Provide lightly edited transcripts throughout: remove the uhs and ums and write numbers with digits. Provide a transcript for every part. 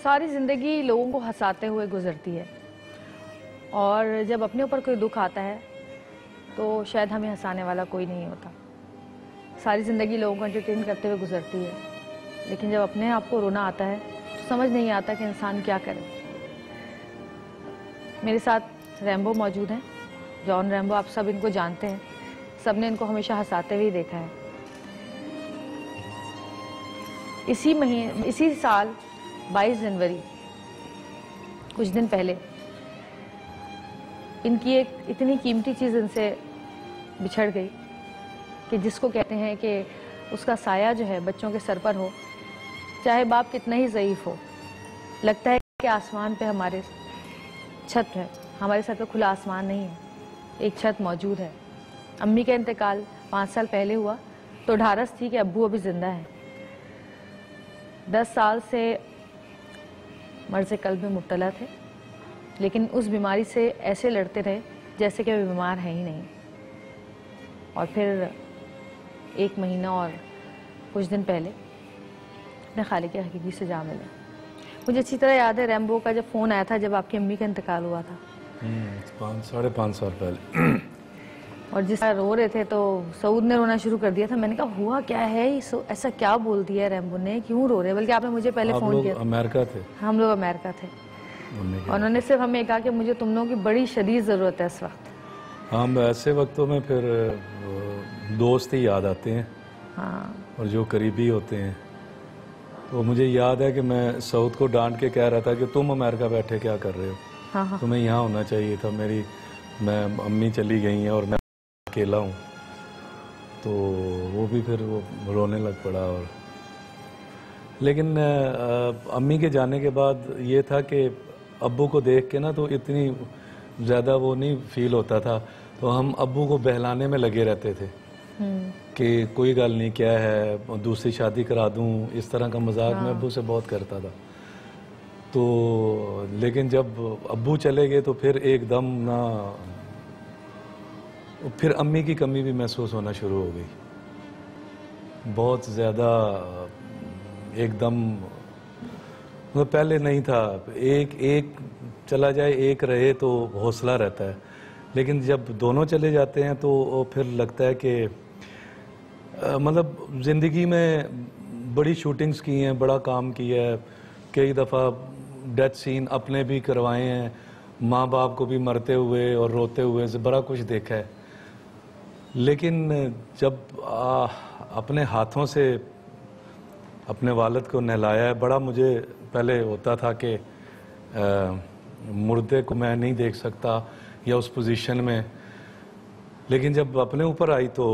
सारी ज़िंदगी लोगों को हंसाते हुए गुजरती है, और जब अपने ऊपर कोई दुख आता है तो शायद हमें हंसाने वाला कोई नहीं होता। सारी ज़िंदगी लोगों को एंटरटेन करते हुए गुजरती है, लेकिन जब अपने आप को रोना आता है तो समझ नहीं आता कि इंसान क्या करे। मेरे साथ रैम्बो मौजूद हैं, जॉन रैम्बो। आप सब इनको जानते हैं, सब ने इनको हमेशा हंसाते हुए देखा है। इसी साल 22 जनवरी, कुछ दिन पहले, इनकी एक इतनी कीमती चीज़ इनसे बिछड़ गई कि जिसको कहते हैं कि उसका साया जो है बच्चों के सर पर हो, चाहे बाप कितना ही ज़ईफ़ हो। लगता है कि आसमान पे हमारे छत है, हमारे सर पे खुला आसमान नहीं है, एक छत मौजूद है। अम्मी का इंतकाल 5 साल पहले हुआ तो ढारस थी कि अब्बू अभी ज़िंदा है। 10 साल से मर्ज़ क़ल्ब में मुब्तला थे, लेकिन उस बीमारी से ऐसे लड़ते रहे जैसे कि वे बीमार हैं ही नहीं। और फिर 1 महीना और कुछ दिन पहले अपने खालिक के हकीकी से जा मिले। मुझे अच्छी तरह याद है रैम्बो का जब फ़ोन आया था जब आपकी अम्मी का इंतकाल हुआ था, 5.5 साल पहले। और जिस तरह रो रहे थे तो सऊद ने रोना शुरू कर दिया था। मैंने कहा हुआ क्या है, ऐसा क्या बोल दिया रैम्बो ने, क्यों रो रहे? बल्कि आपने मुझे पहले फ़ोन किया। अमेरिका थे, हम लोग अमेरिका थे, और उन्होंने सिर्फ हमें कहा कि मुझे तुम लोगों की बड़ी शदीद ज़रूरत है इस वक्त। हम ऐसे वक्तों में फिर दोस्त ही याद आते हैं। हाँ, और जो करीबी होते हैं। तो मुझे याद है कि मैं सऊद को डांट के कह रहा था कि तुम अमेरिका बैठे क्या कर रहे हो। हाँ। तुम्हें यहाँ होना चाहिए था। मैं अम्मी चली गई हैं और मैं अकेला हूँ। तो वो भी फिर वो रोने लग पड़ा। और लेकिन अम्मी के जाने के बाद ये था कि अब्बू को देख के ना तो इतनी ज़्यादा वो नहीं फील होता था, तो हम अब्बू को बहलाने में लगे रहते थे कि कोई गल नहीं, क्या है, दूसरी शादी करा दूं, इस तरह का मजाक मैं अब्बू से बहुत करता था। तो लेकिन जब अब्बू चले गए तो फिर एकदम ना, फिर अम्मी की कमी भी महसूस होना शुरू हो गई बहुत ज़्यादा। एकदम मतलब पहले नहीं था, एक चला जाए एक रहे तो हौसला रहता है, लेकिन जब दोनों चले जाते हैं तो फिर लगता है कि मतलब ज़िंदगी में बड़ी शूटिंग्स की हैं, बड़ा काम किया है, कई दफ़ा डेथ सीन अपने भी करवाए हैं, माँ बाप को भी मरते हुए और रोते हुए से बड़ा कुछ देखा है। लेकिन जब अपने हाथों से अपने वालिद को नहलाया है, बड़ा मुझे पहले होता था कि मुर्दे को मैं नहीं देख सकता या उस पोजीशन में, लेकिन जब अपने ऊपर आई तो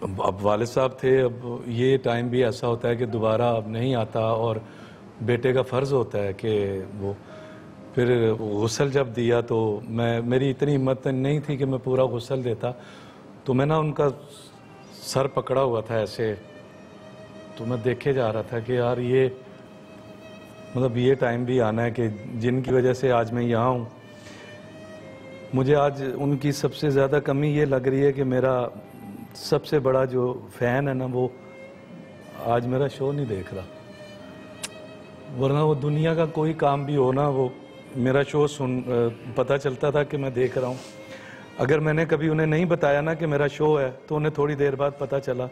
अब वालिद साहब थे। अब ये टाइम भी ऐसा होता है कि दोबारा अब नहीं आता, और बेटे का फ़र्ज़ होता है कि वो फिर गुस्ल जब दिया तो मेरी इतनी हिम्मत नहीं थी कि मैं पूरा गुस्ल देता। तो मैं ना उनका सर पकड़ा हुआ था ऐसे, तो मैं देखे जा रहा था कि यार ये मतलब ये टाइम भी आना है कि जिनकी वजह से आज मैं यहाँ हूँ। मुझे आज उनकी सबसे ज़्यादा कमी ये लग रही है कि मेरा सबसे बड़ा जो फ़ैन है ना, वो आज मेरा शो नहीं देख रहा, वरना वो दुनिया का कोई काम भी हो ना, वो मेरा शो पता चलता था कि मैं देख रहा हूँ। अगर मैंने कभी उन्हें नहीं बताया ना कि मेरा शो है, तो उन्हें थोड़ी देर बाद पता चला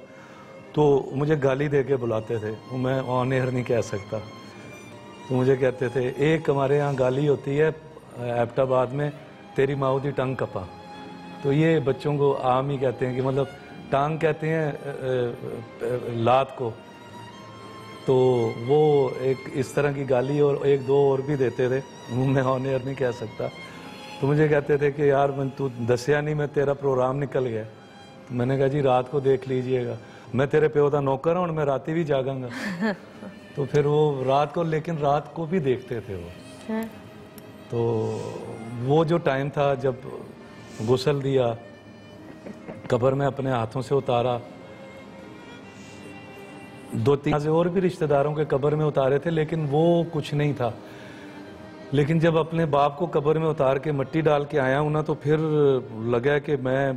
तो मुझे गाली दे के बुलाते थे। मैं ऑन एयर नहीं कह सकता, तो मुझे कहते थे एक हमारे यहाँ गाली होती है एबटाबाद में, तेरी माऊ दी टंग कपा। तो ये बच्चों को आम ही कहते हैं कि मतलब टांग कहते हैं लात को, तो वो एक इस तरह की गाली और एक दो और भी देते थे, मैं ऑन एयर नहीं कह सकता। तो मुझे कहते थे कि यार मैं तू दसिया नहीं, मैं तेरा प्रोग्राम निकल गया। तो मैंने कहा जी रात को देख लीजिएगा, मैं तेरे प्यो का नौकर हूँ और मैं रात ही भी जागांगा। तो फिर वो रात को, लेकिन रात को भी देखते थे वो। तो वो जो टाइम था जब गुस्ल दिया, कब्र में अपने हाथों से उतारा, 2-3 से और भी रिश्तेदारों के कब्र में उतारे थे, लेकिन वो कुछ नहीं था। लेकिन जब अपने बाप को कब्र में उतार के मट्टी डाल के आया हूँ ना, तो फिर लगा कि मैं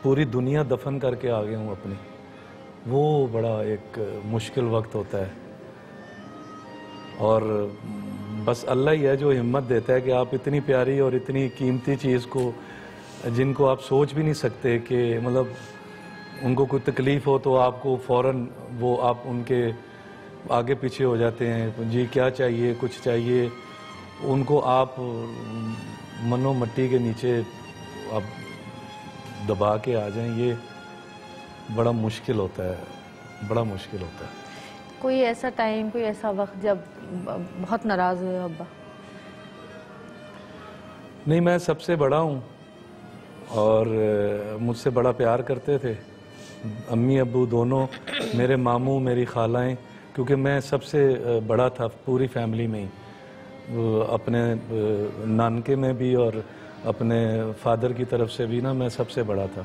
पूरी दुनिया दफन करके आ गया हूँ अपनी। वो बड़ा एक मुश्किल वक्त होता है। और बस अल्लाह ही है जो हिम्मत देता है कि आप इतनी प्यारी और इतनी कीमती चीज़ को, जिनको आप सोच भी नहीं सकते कि मतलब उनको कोई तकलीफ़ हो तो आपको फ़ौरन वो आप उनके आगे पीछे हो जाते हैं, जी क्या चाहिए, कुछ चाहिए, उनको आप मनो मट्टी के नीचे आप दबा के आ जाएं, ये बड़ा मुश्किल होता है, बड़ा मुश्किल होता है। कोई ऐसा टाइम, कोई ऐसा वक्त जब बहुत नाराज़ हुए अब्बा? नहीं, मैं सबसे बड़ा हूँ और मुझसे बड़ा प्यार करते थे अम्मी अब्बू दोनों, मेरे मामू, मेरी खालाएं, क्योंकि मैं सबसे बड़ा था पूरी फैमिली में ही, अपने नानके में भी और अपने फादर की तरफ से भी ना मैं सबसे बड़ा था।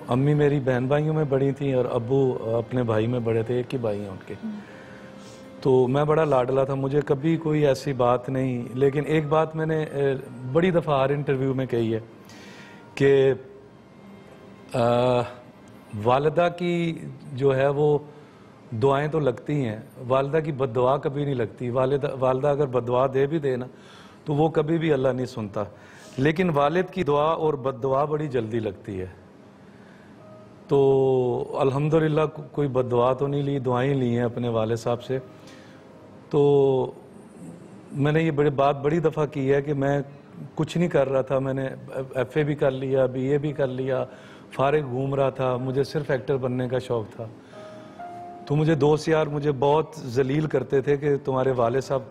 अम्मी मेरी बहन भाइयों में बड़ी थी और अब्बू अपने भाई में बड़े थे, एक ही भाई हैं उनके। तो मैं बड़ा लाडला था, मुझे कभी कोई ऐसी बात नहीं, लेकिन एक बात मैंने बड़ी दफ़ा हर इंटरव्यू में कही है कि वालिदा की जो है वो दुआएं तो लगती हैं, वालिदा की बद्दुआ कभी नहीं लगती। वालिदा अगर बद्दुआ दे भी दे ना तो वो कभी भी अल्लाह नहीं सुनता, लेकिन वालिद की दुआ और बद्दुआ बड़ी जल्दी लगती है। तो अल्हम्दुलिल्लाह कोई बद्दुआ तो नहीं ली, दुआएं ली हैं अपने वालिद साहब से। तो मैंने ये बड़ी दफ़ा की है कि मैं कुछ नहीं कर रहा था, मैंने FA भी कर लिया, BA भी कर लिया, फारिग घूम रहा था, मुझे सिर्फ एक्टर बनने का शौक़ था। तो मुझे दोस्त यार मुझे बहुत जलील करते थे कि तुम्हारे वाले साहब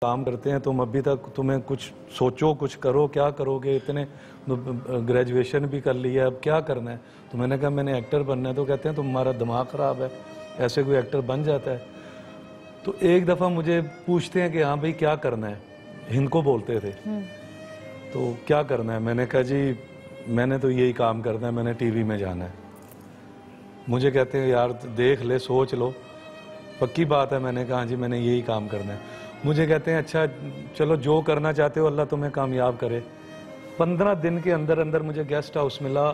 काम करते हैं, तुम अभी तक, तुम्हें कुछ सोचो, कुछ करो, क्या करोगे, इतने ग्रेजुएशन भी कर लिया, अब क्या करना है? तो मैंने कहा मैंने एक्टर बनना है। तो कहते हैं तुम्हारा दिमाग ख़राब है, ऐसे कोई एक्टर बन जाता है? तो एक दफ़ा मुझे पूछते हैं कि हाँ भाई क्या करना है, हिंद को बोलते थे, तो क्या करना है? मैंने कहा जी मैंने तो यही काम करना है, मैंने TV में जाना है। मुझे कहते हैं यार देख ले, सोच लो, पक्की बात है? मैंने कहा जी मैंने यही काम करना है। मुझे कहते हैं अच्छा चलो जो करना चाहते हो अल्लाह तुम्हें कामयाब करे। 15 दिन के अंदर अंदर मुझे गेस्ट हाउस मिला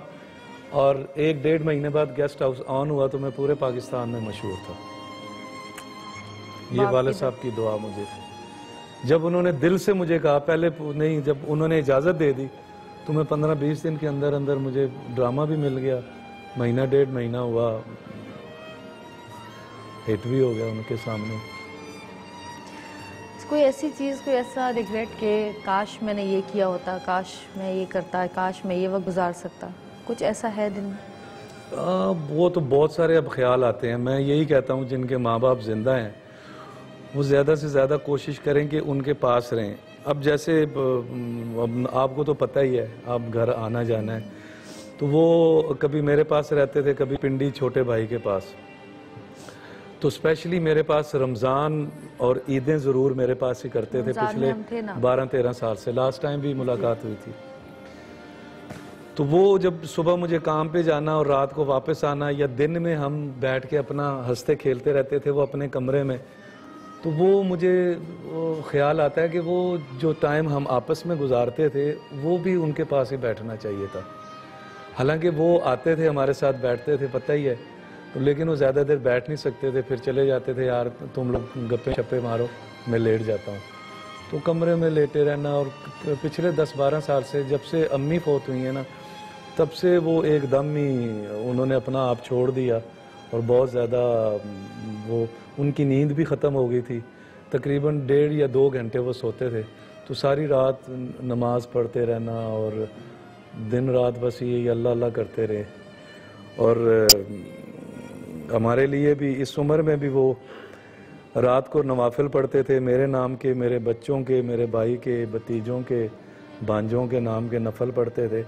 और 1-1.5 महीने बाद गेस्ट हाउस ऑन हुआ तो मैं पूरे पाकिस्तान में मशहूर था। ये वाले साहब की दुआ मुझे, जब उन्होंने दिल से मुझे कहा, पहले नहीं, जब उन्होंने इजाज़त दे दी तो मैं 15-20 दिन के अंदर अंदर मुझे ड्रामा भी मिल गया, 1-1.5 महीना हुआ, हिट भी हो गया उनके सामने। कोई ऐसी चीज़, कोई ऐसा रिग्रेट कि काश मैंने ये किया होता, काश मैं ये करता, काश मैं ये वक्त गुजार सकता, कुछ ऐसा है दिल में? वो तो बहुत सारे अब ख्याल आते हैं। मैं यही कहता हूँ जिनके माँ बाप जिंदा हैं वो ज़्यादा से ज़्यादा कोशिश करें कि उनके पास रहें। अब जैसे अब आपको तो पता ही है, आप घर आना जाना है, तो वो कभी मेरे पास रहते थे, कभी पिंडी छोटे भाई के पास। तो स्पेशली मेरे पास रमज़ान और ईदें ज़रूर मेरे पास ही करते थे पिछले 12-13 साल से। लास्ट टाइम भी मुलाकात हुई थी। तो वो जब सुबह मुझे काम पे जाना और रात को वापस आना, या दिन में हम बैठ के अपना हंसते खेलते रहते थे वो अपने कमरे में, तो वो मुझे ख्याल आता है कि वो जो टाइम हम आपस में गुजारते थे वो भी उनके पास ही बैठना चाहिए था। हालांकि वो आते थे हमारे साथ बैठते थे, पता ही है, तो लेकिन वो ज़्यादा देर बैठ नहीं सकते थे, फिर चले जाते थे, यार तुम लोग गप्पे शप्पे मारो, मैं लेट जाता हूँ। तो कमरे में लेटे रहना। और पिछले 10-12 साल से जब से अम्मी फौत हुई है ना, तब से वो एकदम ही उन्होंने अपना आप छोड़ दिया और बहुत ज़्यादा वो, उनकी नींद भी ख़त्म हो गई थी। तकरीबन 1.5 या 2 घंटे वो सोते थे, तो सारी रात नमाज पढ़ते रहना और दिन रात बस यही अल्लाह अल्लाह करते रहे। और हमारे लिए भी इस उम्र में भी वो रात को नवाफिल पढ़ते थे, मेरे नाम के, मेरे बच्चों के, मेरे भाई के, भतीजों के, भांजों के नाम के नफल पढ़ते थे।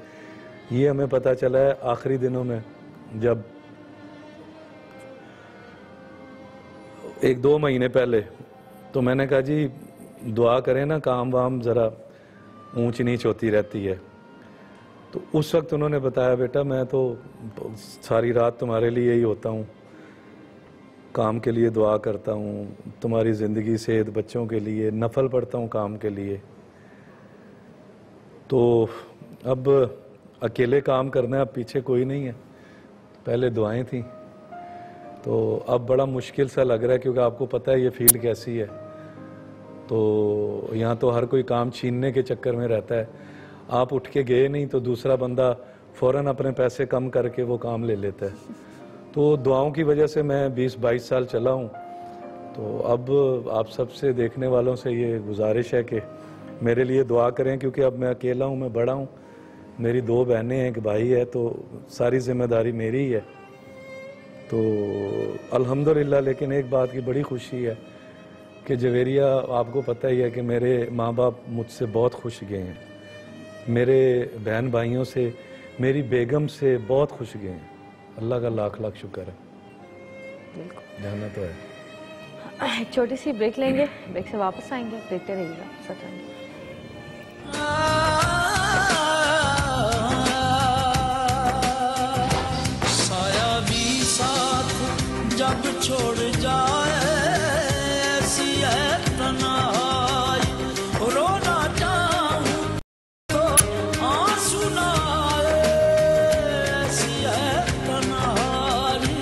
ये हमें पता चला है आखिरी दिनों में, जब 1-2 महीने पहले। तो मैंने कहा जी दुआ करें ना, काम वाम ज़रा ऊंच नीच होती रहती है। तो उस वक्त उन्होंने बताया बेटा मैं तो सारी रात तुम्हारे लिए ही होता हूँ, काम के लिए दुआ करता हूँ, तुम्हारी ज़िंदगी सेहत बच्चों के लिए, नफल पढ़ता हूँ काम के लिए। तो अब अकेले काम करना है, अब पीछे कोई नहीं है, पहले दुआएं थी। तो अब बड़ा मुश्किल सा लग रहा है, क्योंकि आपको पता है ये फील्ड कैसी है। तो यहाँ तो हर कोई काम छीनने के चक्कर में रहता है। आप उठ के गए नहीं तो दूसरा बंदा फ़ौरन अपने पैसे कम करके वो काम ले लेता है। तो दुआओं की वजह से मैं 20-22 साल चला हूँ। तो अब आप सबसे देखने वालों से ये गुजारिश है कि मेरे लिए दुआ करें, क्योंकि अब मैं अकेला हूँ, मैं बड़ा हूँ, मेरी 2 बहनें हैं, एक भाई है, तो सारी जिम्मेदारी मेरी ही है। तो अल्हम्दुलिल्लाह, लेकिन एक बात की बड़ी खुशी है कि जवेरिया, आपको पता ही है कि मेरे माँ बाप मुझसे बहुत खुश गए हैं, मेरे बहन भाइयों से, मेरी बेगम से बहुत खुश गए हैं। अल्लाह का लाख लाख शुक्र है। जाना तो है। एक छोटी सी ब्रेक लेंगे, ब्रेक से वापस आएंगे, देखते रहिएगा सच। साया भी साथ जब छोड़ जाए, ऐसी है तन्हाई, रोना चाहूं तो आंसू ना आए, ऐसी है तन्हाई।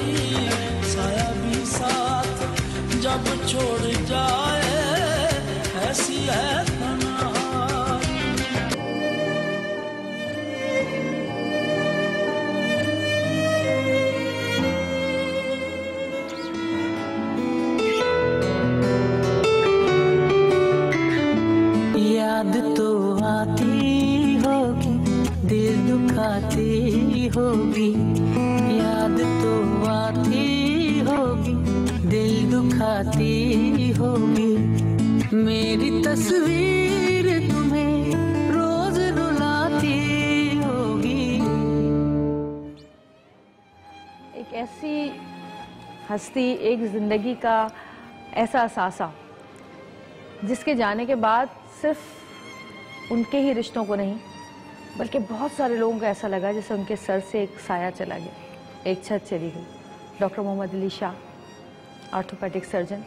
साया भी साथ जब छोड़ जाए, ऐसी है तन्हाई। याद तो आती होगी, दिल दुखाती होगी, याद तो आती होगी, दिल दुखाती होगी, मेरी तस्वीर तुम्हें रोज रुलाती होगी। एक ऐसी हस्ती, एक जिंदगी का ऐसा असासा जिसके जाने के बाद सिर्फ उनके ही रिश्तों को नहीं, बल्कि बहुत सारे लोगों को ऐसा लगा जैसे उनके सर से एक साया चला गया, एक छत चली गई। Doctor Mohammad Ali Shah, orthopaedic surgeon,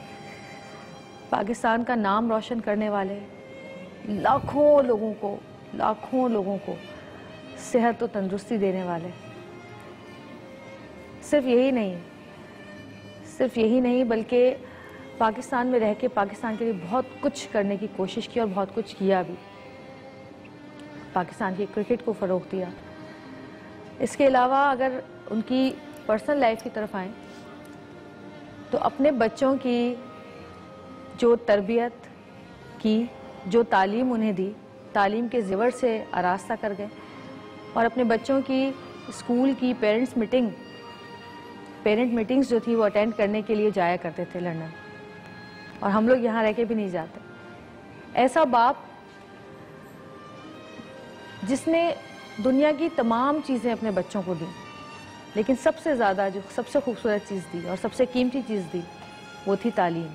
Pakistan का नाम रोशन करने वाले, लाखों लोगों को सेहत और तंदुरुस्ती देने वाले। सिर्फ यही नहीं बल्कि पाकिस्तान में रह के पाकिस्तान के लिए बहुत कुछ करने की कोशिश की और बहुत कुछ किया भी। पाकिस्तान की क्रिकेट को फ़रोग़ दिया। इसके अलावा अगर उनकी पर्सनल लाइफ की तरफ आएँ तो अपने बच्चों की जो तरबियत की, जो तालीम उन्हें दी, तालीम के ज़ेवर से आरास्ता कर गए और अपने बच्चों की स्कूल की पेरेंट मीटिंग्स जो थी वो अटेंड करने के लिए जाया करते थे लंदन, और हम लोग यहाँ रह के भी नहीं जाते। ऐसा बाप जिसने दुनिया की तमाम चीज़ें अपने बच्चों को दी, लेकिन सबसे ज़्यादा जो सबसे खूबसूरत चीज़ दी और सबसे कीमती चीज़ दी वो थी तालीम।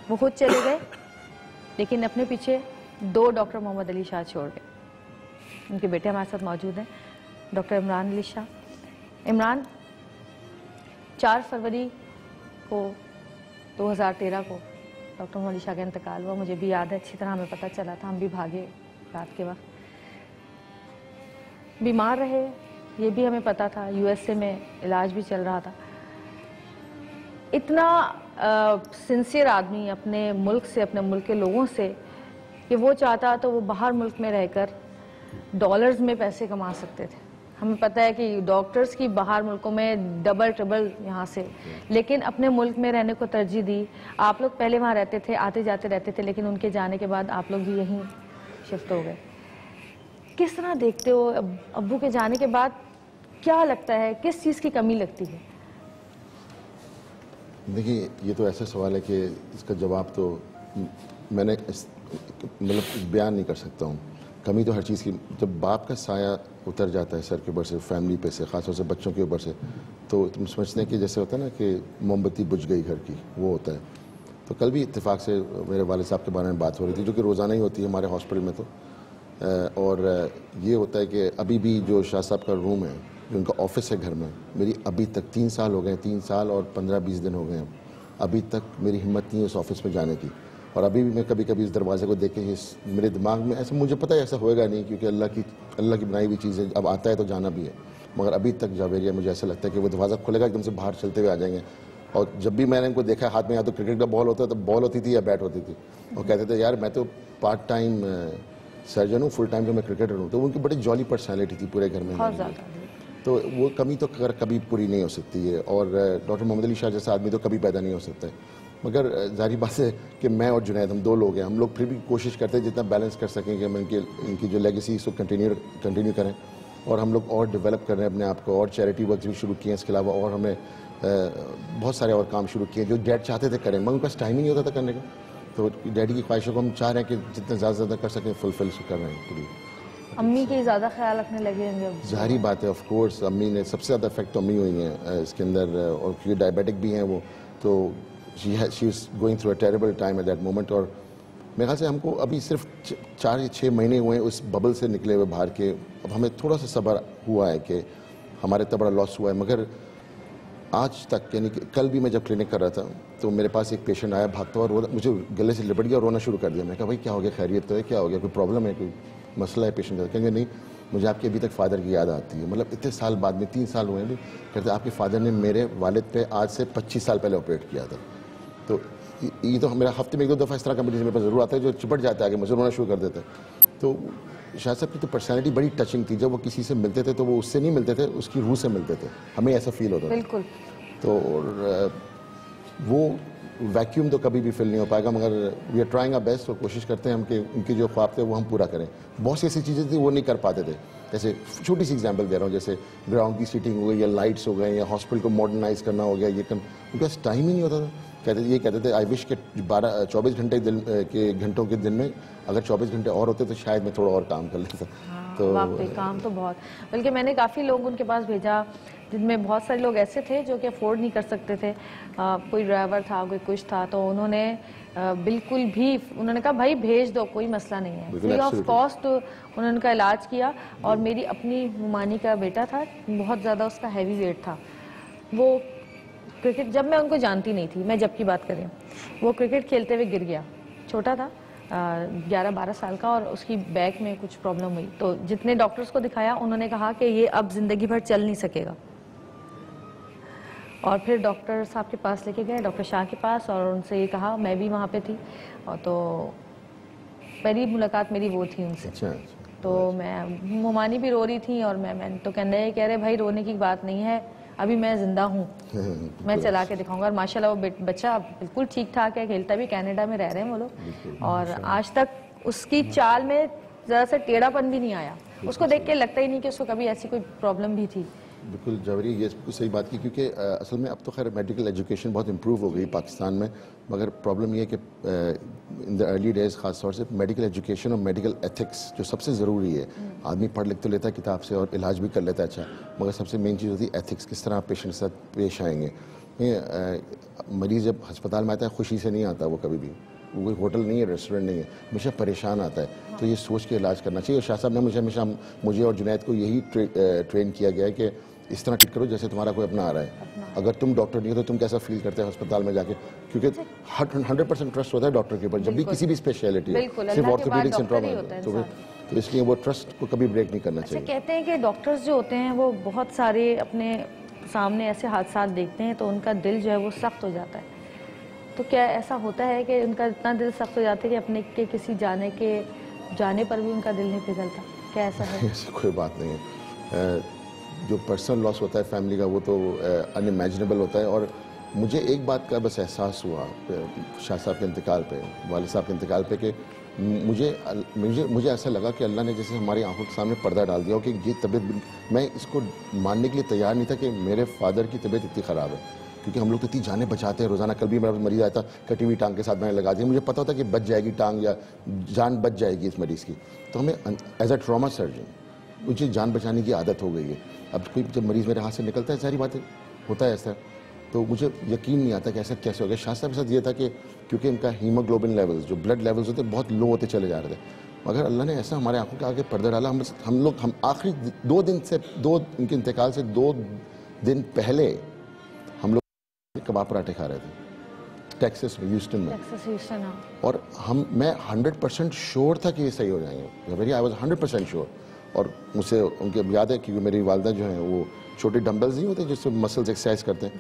वो खुद चले गए, लेकिन अपने पीछे 2 डॉक्टर मोहम्मद अली शाह छोड़ गए। उनके बेटे हमारे साथ मौजूद हैं, डॉक्टर इमरान अली शाह। इमरान, 4 फरवरी को 2013 को डॉक्टर मोहम्मद अली शाह का इंतकाल हुआ। मुझे भी याद है अच्छी तरह, हमें पता चला था, हम भी भागे रात के वक्त। बीमार रहे ये भी हमें पता था, यूएसए में इलाज भी चल रहा था। इतना सिंसियर आदमी अपने मुल्क से, अपने मुल्क के लोगों से, कि वो चाहता तो वो बाहर मुल्क में रहकर डॉलर्स में पैसे कमा सकते थे। हमें पता है कि डॉक्टर्स की बाहर मुल्कों में डबल ट्रिबल यहाँ से, लेकिन अपने मुल्क में रहने को तरजीह दी। आप लोग पहले वहाँ रहते थे, आते जाते रहते थे, लेकिन उनके जाने के बाद आप लोग भी यहीं शिफ्ट हो गए। किस तरह देखते हो अब्बू के जाने के बाद? क्या लगता है, किस चीज़ की कमी लगती है? देखिए, ये तो ऐसा सवाल है कि इसका जवाब तो मैंने मतलब बयान नहीं कर सकता हूँ। कमी तो हर चीज़ की, जब बाप का साया उतर जाता है सर के ऊपर से, फैमिली पे से, ख़ासतौर से बच्चों के ऊपर से, तो तुम समझते हैं कि जैसे होता है ना कि मोमबत्ती बुझ गई घर की, वो होता है। तो कल भी इत्तेफाक से मेरे वालिद साहब के बारे में बात हो रही थी, जो कि रोज़ाना ही होती है हमारे हॉस्पिटल में। तो और ये होता है कि अभी भी जो शाह साहब का रूम है, जो उनका ऑफिस है घर में, मेरी अभी तक 3 साल हो गए, 3 साल और 15-20 दिन हो गए हैं, अभी तक मेरी हिम्मत नहीं है उस ऑफिस में जाने की। और अभी भी मैं कभी कभी इस दरवाजे को देख के मेरे दिमाग में ऐसा, मुझे पता है ऐसा होएगा नहीं, क्योंकि अल्लाह की बनाई हुई चीज़ है, अब आता है तो जाना भी है। मगर अभी तक जावेरिया मुझे ऐसा लगता है कि वो दरवाज़ा खुलेगा एकदम से बाहर चलते हुए आ जाएंगे। और जब भी मैंने इनको देखा हाथ में या तो क्रिकेट का बॉल होता है तो बॉल होती थी या बैट होती थी, और कहते थे यार मैं तो पार्ट टाइम सर्जन हूँ, फुल टाइम तो मैं क्रिकेटर हूँ। तो उनकी बड़ी जॉली पर्सनैलिटी थी पूरे घर में, तो वो कमी तो कभी पूरी नहीं हो सकती है। और डॉक्टर मोहम्मद अली शाह जैसा आदमी तो कभी पैदा नहीं हो सकता है। मगर जाहिर बात है कि मैं और जुनैद हम 2 लोग हैं, हम लोग फिर भी कोशिश करते हैं जितना बैलेंस कर सकें कि हम इनकी जो लेगेसी इसको कंटिन्यू करें। और हम लोग और डेवलप कर रहे हैं अपने आप को, और चैरिटी वर्क भी शुरू किए हैं। इसके अलावा और हमें बहुत सारे और काम शुरू किए जो डैड चाहते थे करें, मगर उनके पास टाइम ही नहीं होता था करने का। तो डैडी की ख्वाहिशों को हम चाह रहे हैं कि जितना ज़्यादा से ज़्यादा कर सकें फुलफिल कर रहे हैं पूरी। अम्मी की ज़्यादा ख्याल रखने लगे होंगे अब? जाहिर बात है, ऑफ कोर्स अम्मी ने सबसे ज़्यादा इफेक्ट तो अम्मी हुई हैं इसके अंदर, और क्योंकि डायबिटिक भी हैं वो, तो she is going through a terrible time at that moment. और मेरे ख्याल से हमको अभी सिर्फ 4 या 6 महीने हुए हैं उस बबल से निकले हुए बाहर के। अब हमें थोड़ा सा सब्र हुआ है कि हमारे इतना बड़ा लॉस हुआ है, मगर आज तक यानी कि कल भी मैं जब क्लिनिक कर रहा था तो मेरे पास एक पेशेंट आया भागता हुआ, रो मुझे गले से लिपट गया और रोना शुरू कर दिया। मैंने कहा भाई क्या हो गया, खैरियत तो है, क्या हो गया, कोई प्रॉब्लम है, कोई मसला है? पेशेंट कहेंगे नहीं मुझे आपके अभी तक फादर की याद आती है। मतलब इतने साल बाद में, 3 साल हुए हैं, कहते आपके फादर ने मेरे वालिद पे आज से 25 साल पहले ऑपरेट किया था। तो ये तो मेरा हफ्ते में 1-2 दफ़ा इस तरह का मरीज मेरे पास ज़रूर आता है जो चिपट जाता है आगे, मुझे रोना शुरू कर देता है। तो शाह साहब की तो पर्सनैलिटी बड़ी टचिंग थी। जब वो किसी से मिलते थे तो वो उससे नहीं मिलते थे, उसकी रूह से मिलते थे, हमें ऐसा फील होता था। बिल्कुल। तो वो वैक्यूम तो कभी भी फिल नहीं हो पाएगा, मगर we are trying our best. और कोशिश करते हैं हम कि उनकी जो ख्वाब थे वो हम पूरा करें। बहुत सी ऐसी चीज़ें थी वो नहीं कर पाते थे, जैसे छोटी सी एग्जांपल दे रहा हूँ, जैसे ग्राउंड की सीटिंग हो गई या लाइट्स हो गए या हॉस्पिटल को मॉडर्नाइज करना हो गया, ये उनके पास टाइम ही नहीं होता था। कहते थे आई विश के 24 घंटे घंटों के दिन में अगर 24 घंटे और होते तो शायद मैं थोड़ा और काम कर लेता। तो वाकई काम तो बहुत, बल्कि मैंने काफ़ी लोग उनके पास भेजा जिनमें बहुत सारे लोग ऐसे थे जो कि अफोर्ड नहीं कर सकते थे। कोई ड्राइवर था, कोई कुछ था, तो उन्होंने बिल्कुल भी उन्होंने कहा भाई भेज दो, कोई मसला नहीं है, फ्री ऑफ कॉस्ट उन्होंने उनका इलाज किया। और मेरी अपनी मुमानी का बेटा था, बहुत ज़्यादा उसका हैवी वेट था। वो क्रिकेट, जब मैं उनको जानती नहीं थी, मैं जब की बात करें, वो क्रिकेट खेलते हुए गिर गया, छोटा था 11-12 साल का, और उसकी बैक में कुछ प्रॉब्लम हुई। तो जितने डॉक्टर्स को दिखाया उन्होंने कहा कि ये अब ज़िंदगी भर चल नहीं सकेगा। और फिर डॉक्टर साहब के पास लेके गए, डॉक्टर शाह के पास, और उनसे ये कहा, मैं भी वहाँ पे थी, और तो पहली मुलाकात मेरी वो थी उनसे। अच्छा। तो मैं मुमानी भी रो रही थी, और मैं तो कह रहे भाई रोने की बात नहीं है, अभी मैं जिंदा हूँ, मैं चला के दिखाऊंगा। और माशाल्लाह वो बच्चा बिल्कुल ठीक ठाक है, खेलता भी, कनाडा में रह रहे हैं वो लोग, और आज तक उसकी चाल में ज़रा सा टेढ़ापन भी नहीं आया। उसको देख के लगता ही नहीं कि उसको कभी ऐसी कोई प्रॉब्लम भी थी। बिल्कुल जावरी, ये बिल्कुल सही बात की, क्योंकि असल में अब तो खैर मेडिकल एजुकेशन बहुत इम्प्रूव हो गई पाकिस्तान में, मगर प्रॉब्लम ये है कि इन द अर्ली डेज ख़ास तौर से मेडिकल एजुकेशन और मेडिकल एथिक्स जो सबसे ज़रूरी है। आदमी पढ़ लिख तो लेता है किताब से और इलाज भी कर लेता है अच्छा, मगर सबसे मेन चीज़ होती है एथिक्स, किस तरह आप पेशेंट के साथ पेश आएंगे। मरीज़ जब अस्पताल में आता है खुशी से नहीं आता, वो कभी भी, वो कोई होटल नहीं है, रेस्टोरेंट नहीं है, हमेशा परेशान आता है। तो ये सोच के इलाज करना चाहिए। और शाह साहब ने हमेशा मुझे और जुनैद को यही ट्रेन किया गया है कि इस तरह ट्रीट करो जैसे तुम्हारा कोई अपना आ रहा है। अगर तुम डॉक्टर नहीं हो तो तुम कैसा फील करते हो अस्पताल में जाके, क्योंकि 100% ट्रस्ट होता है डॉक्टर के ऊपर जब भी किसी भी स्पेशलिटी है, सिर्फ ऑर्थोपेडिक्स एंड ट्रॉमा है, तो इसलिए वो ट्रस्ट को कभी ब्रेक नहीं करना चाहिए। कहते हैं कि डॉक्टर्स जो होते हैं वो बहुत सारे अपने सामने ऐसे हादसा देखते हैं तो उनका दिल जो है वो सख्त हो जाता है। तो क्या ऐसा होता है कि उनका इतना दिल सख्त हो जाता है कि अपने के किसी जाने पर भी उनका दिल नहीं पिघलता? क्या ऐसा है? ऐसी कोई बात नहीं है। जो पर्सनल लॉस होता है फैमिली का वो तो अनइमेजिनेबल होता है। और मुझे एक बात का बस एहसास हुआ शाह साहब के इंतकाल पे, वालिद साहब के इंतकाल पे, कि मुझे ऐसा लगा कि अल्लाह ने जैसे हमारी आंखों के सामने पर्दा डाल दिया हो कि ये तबीयत, मैं इसको मानने के लिए तैयार नहीं था कि मेरे फादर की तबीयत इतनी ख़राब है, क्योंकि हम लोग तो इतनी जानें बचाते हैं रोज़ाना। कल भी मेरा मरीज़ आया था, कटी हुई टांग के साथ मैंने लगा दी, मुझे पता होता कि बच जाएगी टांग या जान बच जाएगी इस मरीज़ की। तो हमें एज अ ट्रॉमा सर्जन मुझे जान बचाने की आदत हो गई है। अब कोई जब मरीज़ मेरे हाथ से निकलता है, सारी बात होता है ऐसा, तो मुझे यकीन नहीं आता कि ऐसा कैसे हो गया। शाह साहब के साथ ये था कि क्योंकि इनका हीमोग्लोबिन लेवल्स, जो ब्लड लेवल्स होते हैं, बहुत लो होते चले जा रहे थे, मगर अल्लाह ने ऐसा हमारे आंखों के आगे पर्दा डाला। हम आखिरी 2 दिन से, इनके इंतकाल से 2 दिन पहले हम लोग कबाब पराठे खा रहे थे टेक्सास में, ह्यूस्टन में, और मैं 100% श्योर था कि ये सही हो जाएंगे। I was 100% sure. और मुझसे उनके याद है क्योंकि मेरी वालदा जो हैं वो छोटे डंबल्स नहीं होते जिससे मसल्स एक्सरसाइज करते हैं,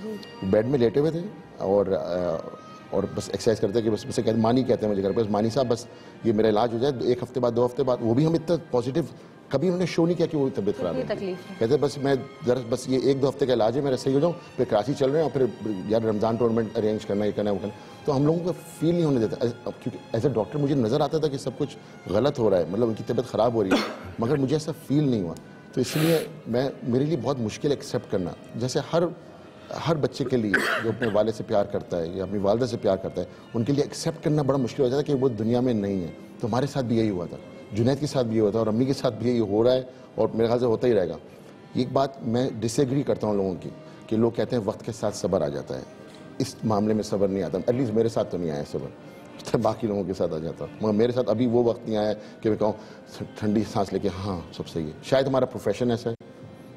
बेड में लेटे हुए थे और बस एक्सरसाइज करते हैं कि बस मुझसे कहते मानी कहते हैं मुझे घर पर, मानी साहब बस ये मेरा इलाज हो जाए, 1 हफ्ते बाद 2 हफ्ते बाद। वो भी हम इतना पॉजिटिव, कभी उन्होंने शो नहीं किया कि वो तबीयत खराब है, कहते बस मैं जरा बस ये 1-2 हफ्ते का इलाज है, मेरा सही हो जाऊँ, फिर कराची चल रहे हैं और फिर यार रमज़ान टूर्नामेंट अरेंज करना, ये करना वो करना। तो हम लोगों को फील नहीं होने देता, क्योंकि एज ए डॉक्टर मुझे नज़र आता था कि सब कुछ गलत हो रहा है, मतलब उनकी तबीयत ख़राब हो रही है, मगर मुझे ऐसा फील नहीं हुआ। तो इसलिए मेरे लिए बहुत मुश्किल एक्सेप्ट करना, जैसे हर बच्चे के लिए जो अपने वाले से प्यार करता है या अपनी वालदा से प्यार करता है, उनके लिए एक्सेप्ट करना बड़ा मुश्किल हो जाता है कि वो दुनिया में नहीं है। तो हमारे साथ भी यही हुआ था, जुनैद के साथ भी ये हुआ था और अम्मी के साथ भी यही हो रहा है और मेरे ख्याल से होता ही रहेगा। एक बात मैं डिसएग्री करता हूँ लोगों की कि लोग कहते हैं वक्त के साथ सब्र आ जाता है, इस मामले में सब्र नहीं आता, एटलीस्ट मेरे साथ तो नहीं आया सब्र, तो बाकी लोगों के साथ आ जाता, मगर मेरे साथ अभी वो वक्त नहीं आया कि मैं कहूँ ठंडी सांस लेके हाँ सब सही है। शायद हमारा प्रोफेशन ऐसा है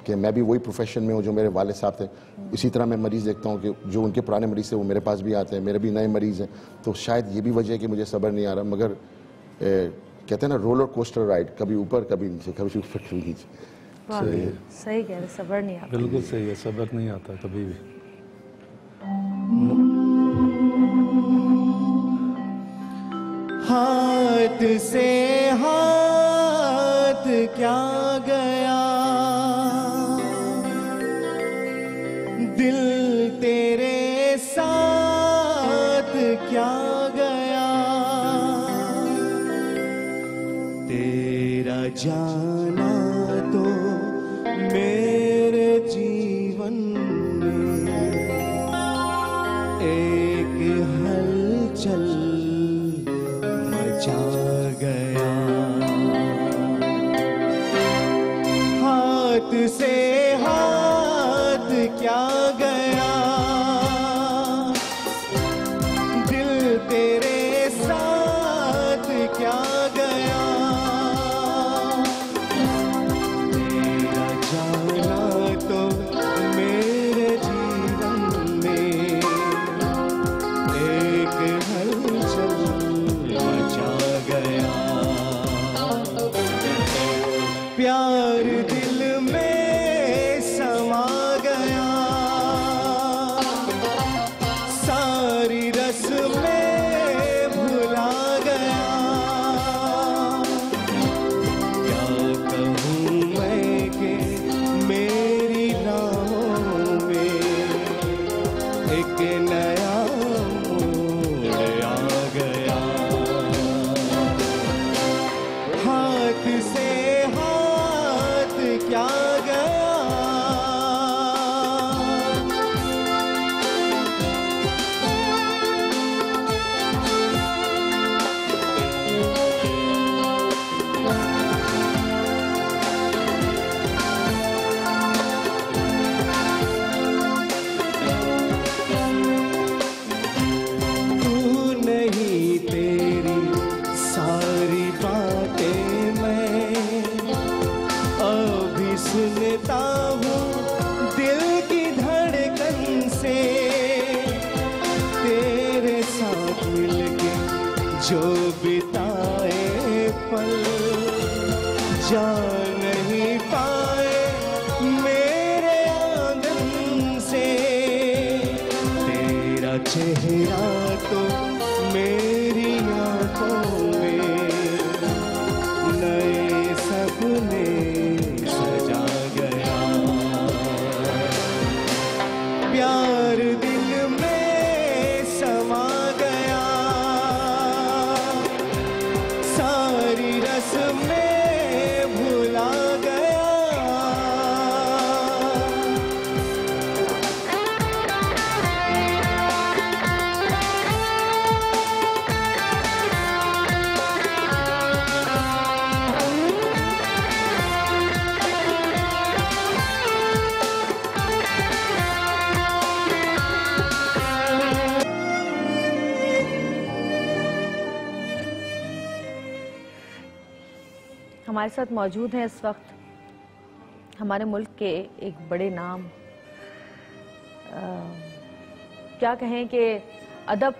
कि मैं भी वही प्रोफेशन में हूँ जो मेरे वाले साहब थे, इसी तरह मैं मरीज़ देखता हूँ कि जो उनके पुराने मरीज़ थे वो मेरे पास भी आते हैं, मेरे भी नए मरीज़ हैं, तो शायद ये भी वजह है कि मुझे सब्र नहीं आ रहा। मगर कहते हैं ना रोलर कोस्टर राइड, कभी ऊपर कभी नीचे, कभी ऊपर कभी नीचे। सही कह रहे, सब्र नहीं आता, बिल्कुल सही है, सब्र नहीं आता कभी भी। हाथ से हाथ क्या गया, दिल तेरे साथ क्या गया, तेरा जाना तो मेरे जीवन में एक हलचल मचा गया। हाथ से हाथ क्या गया, दिल तेरे साथ क्या गया, तेरा जाना तो मेरे जीवन में एक हलचल मचा गया। प्यार दिल में समा गया, सारी रस्में भुला गया, क्या कहूँ मैं कि मेरी राहों में एक नया मोड़ आ गया। हाथ से हाथ क्या गया, तू नहीं तेरी सारी बातें मैं अभी सुनता हूँ दिल की धड़कन से, तेरे साथ मिलके जो बिताए पल जा नहीं पाए मेरे आंगन से, तेरा चेहरा तो मेरी आंखों में नए सपने सजा गया। प्यार दिल में समा गया, सारी रस्में भुला गया, हमारे साथ मौजूद हैं इस वक्त हमारे मुल्क के एक बड़े नाम, क्या कहें कि अदब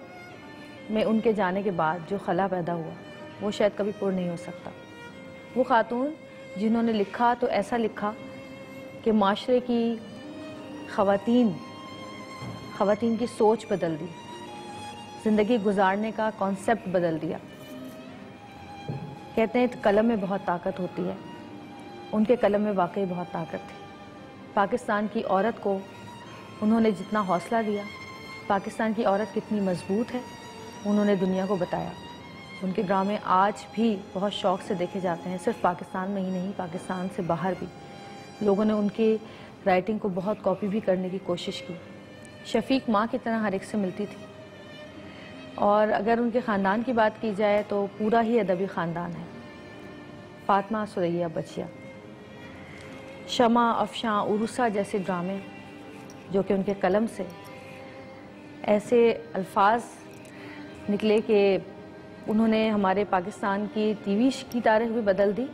में उनके जाने के बाद जो खला पैदा हुआ वो शायद कभी पूर्ण नहीं हो सकता। वो खातून जिन्होंने लिखा तो ऐसा लिखा कि माशरे की ख़वातीन की सोच बदल दी, ज़िंदगी गुजारने का कॉन्सेप्ट बदल दिया। कहते हैं कलम में बहुत ताकत होती है, उनके कलम में वाकई बहुत ताकत थी। पाकिस्तान की औरत को उन्होंने जितना हौसला दिया, पाकिस्तान की औरत कितनी मजबूत है, उन्होंने दुनिया को बताया। उनके ड्रामे आज भी बहुत शौक़ से देखे जाते हैं, सिर्फ पाकिस्तान में ही नहीं, पाकिस्तान से बाहर भी लोगों ने उनकी राइटिंग को बहुत कॉपी भी करने की कोशिश की। शफीक माँ की तरह हर एक से मिलती थी। और अगर उनके ख़ानदान की बात की जाए तो पूरा ही अदबी ख़ानदान है। फ़ातिमा, सुरैया, बचिया, शमा, अफशां, उरुसा जैसे ड्रामे जो कि उनके कलम से ऐसे अल्फाज निकले कि उन्होंने हमारे पाकिस्तान की टीवी की तारीख भी बदल दी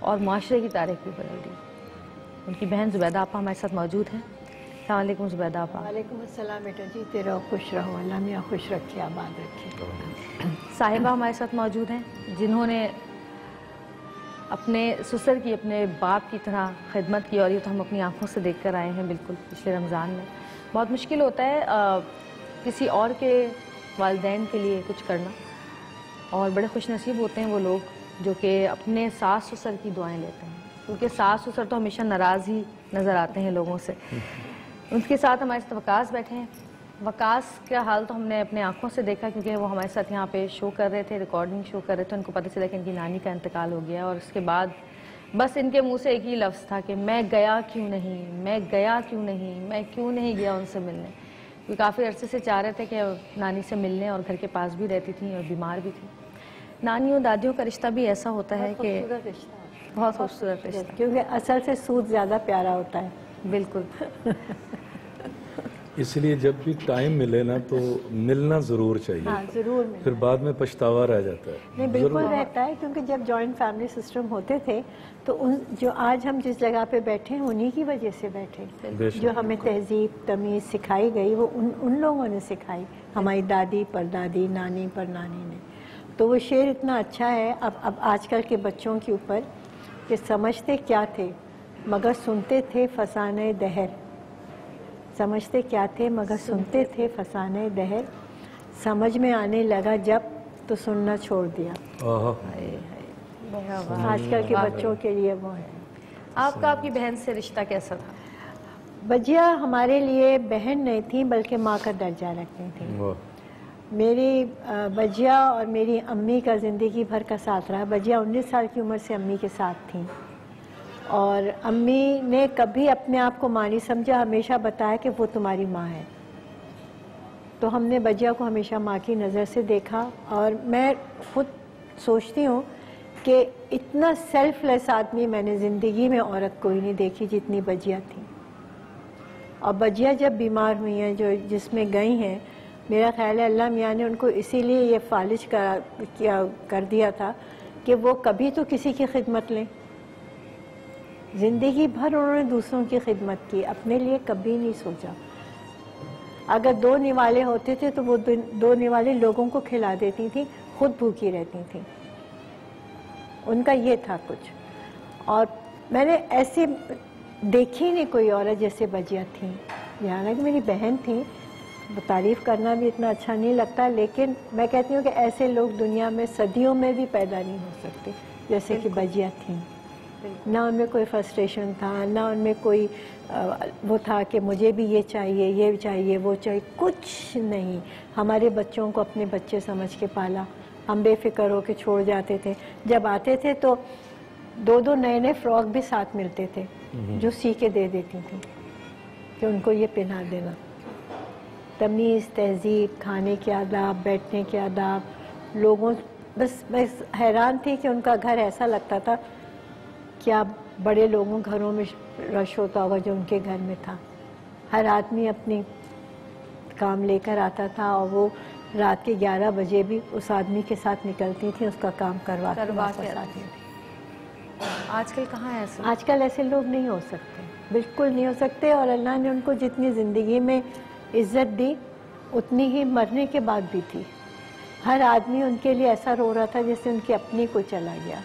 और माशरे की तारीख भी बदल दी। उनकी बहन ज़ुबैदा आपा हमारे साथ मौजूद हैं। अस्सलाम वालेकुम ज़ुबैदा आपा। वालेकुम अस्सलाम बेटा जी, तेरा खुश रहो, अल्लाह मियाँ खुश रखे, आबाद रखे। साहिबा हमारे साथ मौजूद हैं, जिन्होंने अपने ससुर की, अपने बाप की तरह खिदमत की, और ये तो हम अपनी आंखों से देख कर आए हैं बिल्कुल पिछले रमज़ान में। बहुत मुश्किल होता है किसी और के वालिदैन के लिए कुछ करना, और बड़े खुश नसीब होते हैं वो लोग जो कि अपने सास ससुर की दुआएं लेते हैं, क्योंकि सास ससुर तो हमेशा नाराज़ ही नज़र आते हैं लोगों से। उनके साथ हमारे साथ वकास बैठे हैं। वकास का हाल तो हमने अपने आंखों से देखा, क्योंकि वो हमारे साथ यहाँ पे शो कर रहे थे, रिकॉर्डिंग शो कर रहे थे। उनको पता चला कि इनकी नानी का इंतकाल हो गया, और उसके बाद बस इनके मुंह से एक ही लफ्ज़ था कि मैं गया क्यों नहीं, मैं गया क्यों नहीं, मैं क्यों नहीं गया उनसे मिलने। वो काफ़ी अरसे से चाह रहे थे कि नानी से मिलने, और घर के पास भी रहती थी और बीमार भी थी। नानियों दादियों का रिश्ता भी ऐसा होता है कि बहुत खूबसूरत रिश्ता, क्योंकि असल से सूद ज़्यादा प्यारा होता है। बिल्कुल। इसलिए जब भी टाइम मिले ना तो मिलना ज़रूर चाहिए। हाँ, ज़रूर मिलना। फिर बाद में पछतावा रह जाता है। नहीं, बिल्कुल रहता है, क्योंकि जब जॉइंट फैमिली सिस्टम होते थे तो उन जो आज हम जिस जगह पे बैठे हैं उन्हीं की वजह से बैठे। जो हमें तहजीब तमीज़ सिखाई गई वो उन लोगों ने सिखाई, हमारी दादी परदादी, नानी परनानी ने। तो वो शेर इतना अच्छा है अब आजकल के बच्चों के ऊपर कि समझते क्या थे मगर सुनते थे फसाने दहर, समझते क्या थे मगर सुनते थे फसाने दहर, समझ में आने लगा जब तो सुनना छोड़ दिया। आजकल के बच्चों के लिए वो है। आपका आपकी बहन से रिश्ता कैसा था? बजिया हमारे लिए बहन नहीं थी बल्कि माँ का दर्जा रखती थी। मेरी बजिया और मेरी अम्मी का ज़िंदगी भर का साथ रहा। बजिया 19 साल की उम्र से अम्मी के साथ थी, और अम्मी ने कभी अपने आप को माँ नहीं समझा, हमेशा बताया कि वो तुम्हारी माँ है। तो हमने बजिया को हमेशा माँ की नज़र से देखा, और मैं खुद सोचती हूँ कि इतना सेल्फलेस आदमी मैंने ज़िंदगी में औरत कोई नहीं देखी जितनी बजिया थी। और बजिया जब बीमार हुई हैं, जो जिसमें गई हैं, मेरा ख्याल है अल्लाह मियाँ ने उनको इसीलिए ये फालिज कर दिया था कि वो कभी तो किसी की खिदमत लें। ज़िंदगी भर उन्होंने दूसरों की खिदमत की, अपने लिए कभी नहीं सोचा। अगर 2 निवाले होते थे तो वो 2 निवाले लोगों को खिला देती थी, खुद भूखी रहती थी। उनका ये था कुछ। और मैंने ऐसे देखी नहीं कोई औरत जैसे बजिया थी। हालांकि मेरी बहन थी, तारीफ़ करना भी इतना अच्छा नहीं लगता, लेकिन मैं कहती हूँ कि ऐसे लोग दुनिया में सदियों में भी पैदा नहीं हो सकते जैसे कि बजिया थी। ना उनमें कोई फ्रस्ट्रेशन था, ना उनमें कोई वो था कि मुझे भी ये चाहिए वो चाहिए, कुछ नहीं। हमारे बच्चों को अपने बच्चे समझ के पाला, हम बेफिक्र होकर छोड़ जाते थे। जब आते थे तो 2-2 नए फ्रॉक भी साथ मिलते थे जो सी के दे देती थी कि उनको ये पहना देना। तमीज़, तहजीब, खाने के आदाब, बैठने के आदाब, लोगों बस हैरान थी कि उनका घर ऐसा लगता था क्या बड़े लोगों घरों में रश होता होगा जो उनके घर में था। हर आदमी अपनी काम लेकर आता था, और वो रात के 11 बजे भी उस आदमी के साथ निकलती थी, उसका काम करवा के वापस आती थी। आजकल कहाँ है ऐसे? आजकल ऐसे लोग नहीं हो सकते, बिल्कुल नहीं हो सकते। और अल्लाह ने उनको जितनी ज़िंदगी में इज़्ज़त दी उतनी ही मरने के बाद भी थी। हर आदमी उनके लिए ऐसा रो रहा था जैसे उनकी अपनी को चला गया।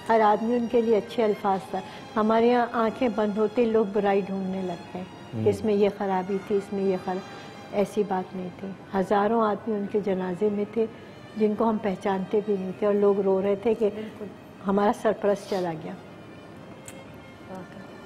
हर आदमी उनके लिए अच्छे अल्फाज था। हमारे यहाँ आंखें बंद होते लोग बुराई ढूंढने लगते हैं कि इसमें ये खराबी थी, इसमें ये ऐसी बात नहीं थी। हज़ारों आदमी उनके जनाजे में थे जिनको हम पहचानते भी नहीं थे और लोग रो रहे थे कि हमारा सरपरस्त चला गया।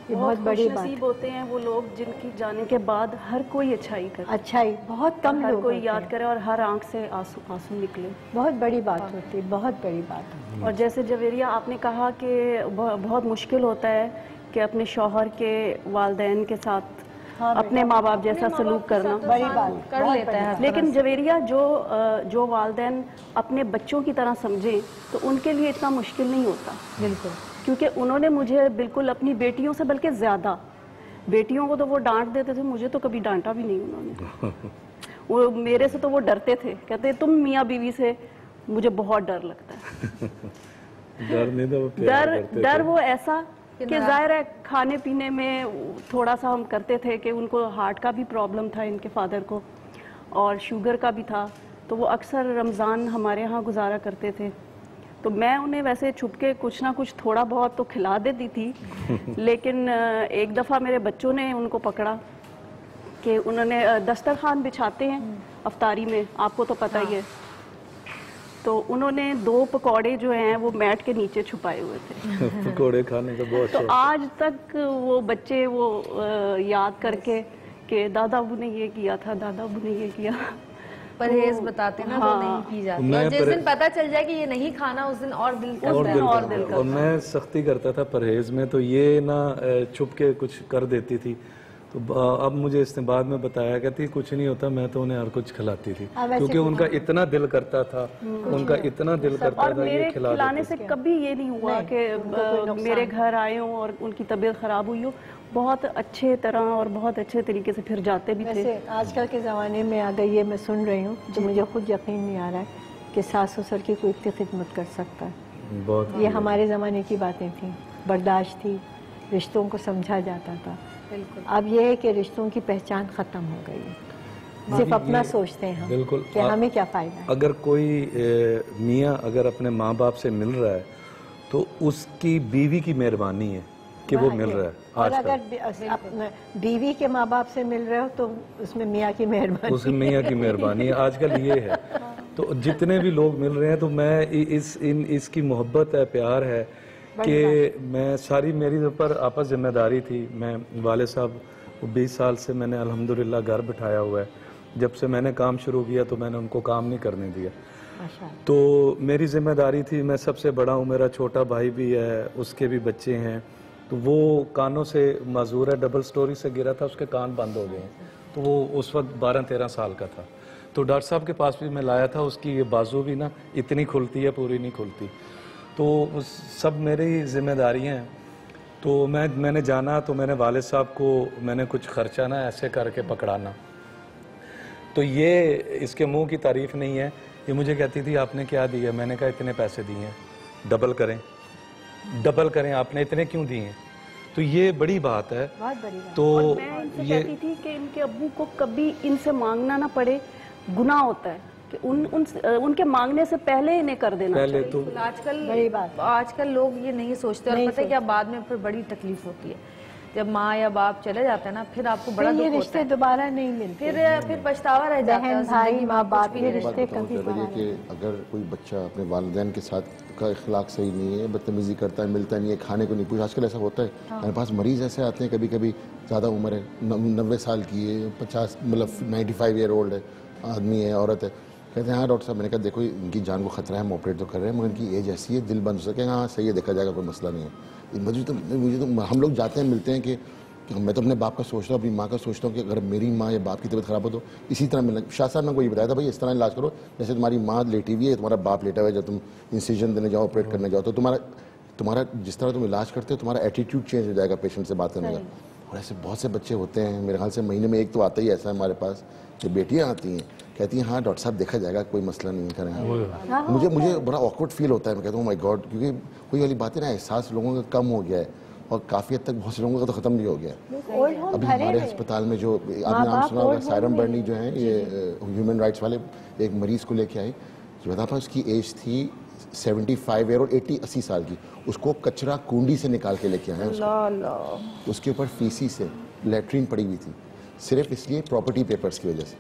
ये बहुत बड़ी बात नसीब होते हैं वो लोग जिनकी जाने के बाद हर कोई अच्छाई करे, अच्छाई बहुत कम हर लोग कोई होते याद हैं। करे और हर आंख से आंसू आंसू निकले। बहुत बड़ी बात होती है, बहुत बड़ी बात। और जैसे जवेरिया आपने कहा कि बहुत मुश्किल होता है कि अपने शौहर के वालदैन के साथ अपने माँ बाप जैसा सलूक करना, बड़ी बात कर लेता है। लेकिन जवेरिया जो वालदैन अपने बच्चों की तरह समझें तो उनके लिए इतना मुश्किल नहीं होता। बिल्कुल, क्योंकि उन्होंने मुझे बिल्कुल अपनी बेटियों से बल्कि ज़्यादा, बेटियों को तो वो डांट देते थे, मुझे तो कभी डांटा भी नहीं उन्होंने। वो मेरे से तो वो डरते थे, कहते तुम मियाँ बीवी से मुझे बहुत डर लगता है। डर नहीं था, वो प्यार करते डर थे। वो ऐसा कि जाहिर है खाने पीने में थोड़ा सा हम करते थे कि उनको हार्ट का भी प्रॉब्लम था इनके फादर को और शुगर का भी था, तो वो अक्सर रमज़ान हमारे यहाँ गुजारा करते थे। तो मैं उन्हें वैसे छुपके कुछ ना कुछ थोड़ा बहुत तो खिला देती थी लेकिन एक दफ़ा मेरे बच्चों ने उनको पकड़ा कि उन्होंने दस्तरखान बिछाते हैं अफ्तारी में, आपको तो पता ही है, तो उन्होंने 2 पकौड़े जो हैं वो मैट के नीचे छुपाए हुए थे। पकौड़े खाने का बहुत तो शौक। आज तक वो बच्चे वो याद करके कि दादा अबू ने ये किया था, दादा अबू ने ये किया। परहेज बताते ना वो नहीं की जाती। मैं और जिस दिन पता चल जाए कि ये नहीं खाना उस दिन और दिल करता है। और मैं सख्ती करता था परहेज में, तो ये ना छुप के कुछ कर देती थी। तो अब मुझे इसने बाद में बताया, कहती कुछ नहीं होता, मैं तो उन्हें हर कुछ खिलाती थी क्योंकि उनका इतना दिल करता था, उनका इतना दिल करता और था ये मेरे खिला खिलाने देती से कभी ये नहीं हुआ कि मेरे घर आए हों और उनकी तबीयत खराब हुई हो। बहुत अच्छे तरह और बहुत अच्छे तरीके से फिर जाते भी थे। वैसे आजकल के ज़माने में अगर ये मैं सुन रही हूँ तो मुझे खुद यकीन नहीं आ रहा है कि सास ससुर की कोई इतनी खिदमत कर सकता है। बहुत ये हमारे ज़माने की बातें थी, बर्दाश्त थी, रिश्तों को समझा जाता था। बिल्कुल। अब ये है कि रिश्तों की पहचान ख़त्म हो गई है, सिर्फ अपना सोचते हैं हम बिल्कुल कि हमें क्या फ़ायदा है। अगर कोई मियाँ अगर अपने माँ बाप से मिल रहा है तो उसकी बीवी की मेहरबानी है कि वो मिल रहा है। और आजकल अगर अपने बीवी के माँ बाप से मिल रहे हो तो उसमें मियाँ की मेहरबानी, उसकी मियाँ की मेहरबानी है। आजकल ये है, तो जितने भी लोग मिल रहे हैं तो मैं इसकी मोहब्बत है, प्यार है कि मैं सारी मेरी ऊपर आपस जिम्मेदारी थी। मैं वाले साहब 20 साल से मैंने अल्हम्दुलिल्लाह घर बिठाया हुआ है। जब से मैंने काम शुरू किया तो मैंने उनको काम नहीं करने दिया। तो मेरी जिम्मेदारी थी, मैं सबसे बड़ा हूँ, मेरा छोटा भाई भी है, उसके भी बच्चे हैं। तो वो कानों से माजूर है, डबल स्टोरी से गिरा था, उसके कान बंद हो गए हैं। तो वो उस वक्त 12-13 साल का था। तो डॉक्टर साहब के पास भी मैं लाया था, उसकी ये बाजू भी ना इतनी खुलती है, पूरी नहीं खुलती। तो सब मेरी ही जिम्मेदारियाँ हैं। तो मैंने जाना तो मैंने वालिद साहब को मैंने कुछ खर्चा ना ऐसे करके पकड़ाना। तो ये इसके मुंह की तारीफ नहीं है, ये मुझे कहती थी आपने क्या दिया, मैंने कहा इतने पैसे दिए हैं, डबल करें, आपने इतने क्यों दिए हैं। तो ये बड़ी बात है। बहुत बड़ी बात। तो मैं इनसे ये कहती थी कि इनके अब्बू को कभी इनसे मांगना ना पड़े, गुनाह होता है कि उनके मांगने से पहले इन्हें कर देना पहले चाहिए। तो आजकल लोग ये नहीं सोचते और पता है क्या, बाद में फिर बड़ी तकलीफ होती है जब माँ या बाप चले जाते हैं ना, फिर आपको बड़ा दुख होता रिश्ते है, दोबारा नहीं मिलते, फिर पछतावा रह जाता है। बहन भाई माँ बाप के बात रिश्ते बताऊं कभी जवेरिया कि अगर कोई बच्चा अपने वालिदैन के साथ का इखलाक सही नहीं है, बदतमीजी करता है, मिलता नहीं है, खाने को नहीं पूछता, आजकल ऐसा होता है। मेरे पास मरीज ऐसे आते हैं, कभी कभी ज़्यादा उम्र है, 90 साल की है, 50 मतलब 95 ईयर ओल्ड है, आदमी है, औरत है, कहते हैं हाँ डॉक्टर साहब। मैंने कहा देखो इनकी जान को खतरा है, हम ऑपरेट तो कर रहे हैं, मगर इनकी एज ऐसी है, दिल बंद हो सके, हाँ सही है, देखा जाएगा, कोई मसला नहीं है। मुझे तो हम लोग जाते हैं, मिलते हैं कि मैं तो अपने बाप का सोचता हूँ, अपनी माँ का सोचता हूँ कि अगर मेरी माँ या बाप की तबीयत खराब हो तो इसी तरह मिलना। शाह साहब ने को ये बताया था भाई इस तरह इलाज करो जैसे तुम्हारी माँ लेटी हुई है, तुम्हारा बाप लेटा हुआ है, जब तुम इंसिजन देने जाओ, ऑपरेट करने जाओ, तो तुम्हारा जिस तरह तुम इलाज करते हो तुम्हारा एटीट्यूड चेंज हो जाएगा पेशेंट से बात करने का। और ऐसे बहुत से बच्चे होते हैं, मेरे ख्याल से महीने में एक तो आता ही ऐसा है हमारे पास, कि बेटियाँ आती हैं कहती हैं हाँ डॉक्टर साहब देखा जाएगा, कोई मसला नहीं करेंगे। मुझे बड़ा ऑकवर्ड फील होता है, मैं कहता हूँ माय गॉड, क्योंकि कोई वाली बात है ना, एहसास लोगों का कम हो गया है और काफ़ी हद तक बहुत से लोगों का तो ख़त्म नहीं हो गया। अभी हमारे अस्पताल में जो आपने नाम सुना होगा, सायरम बर्नी जो है ये ह्यूमन राइट्स वाले, एक मरीज़ को लेके आई, जो बता पाए उसकी एज थी 75 ईयर और 80 साल की, उसको कचरा कुंडी से निकाल के लेके आए उसको। उसके ऊपर फीसी से लेटरिन पड़ी हुई थी, सिर्फ इसलिए प्रॉपर्टी पेपर्स की वजह से।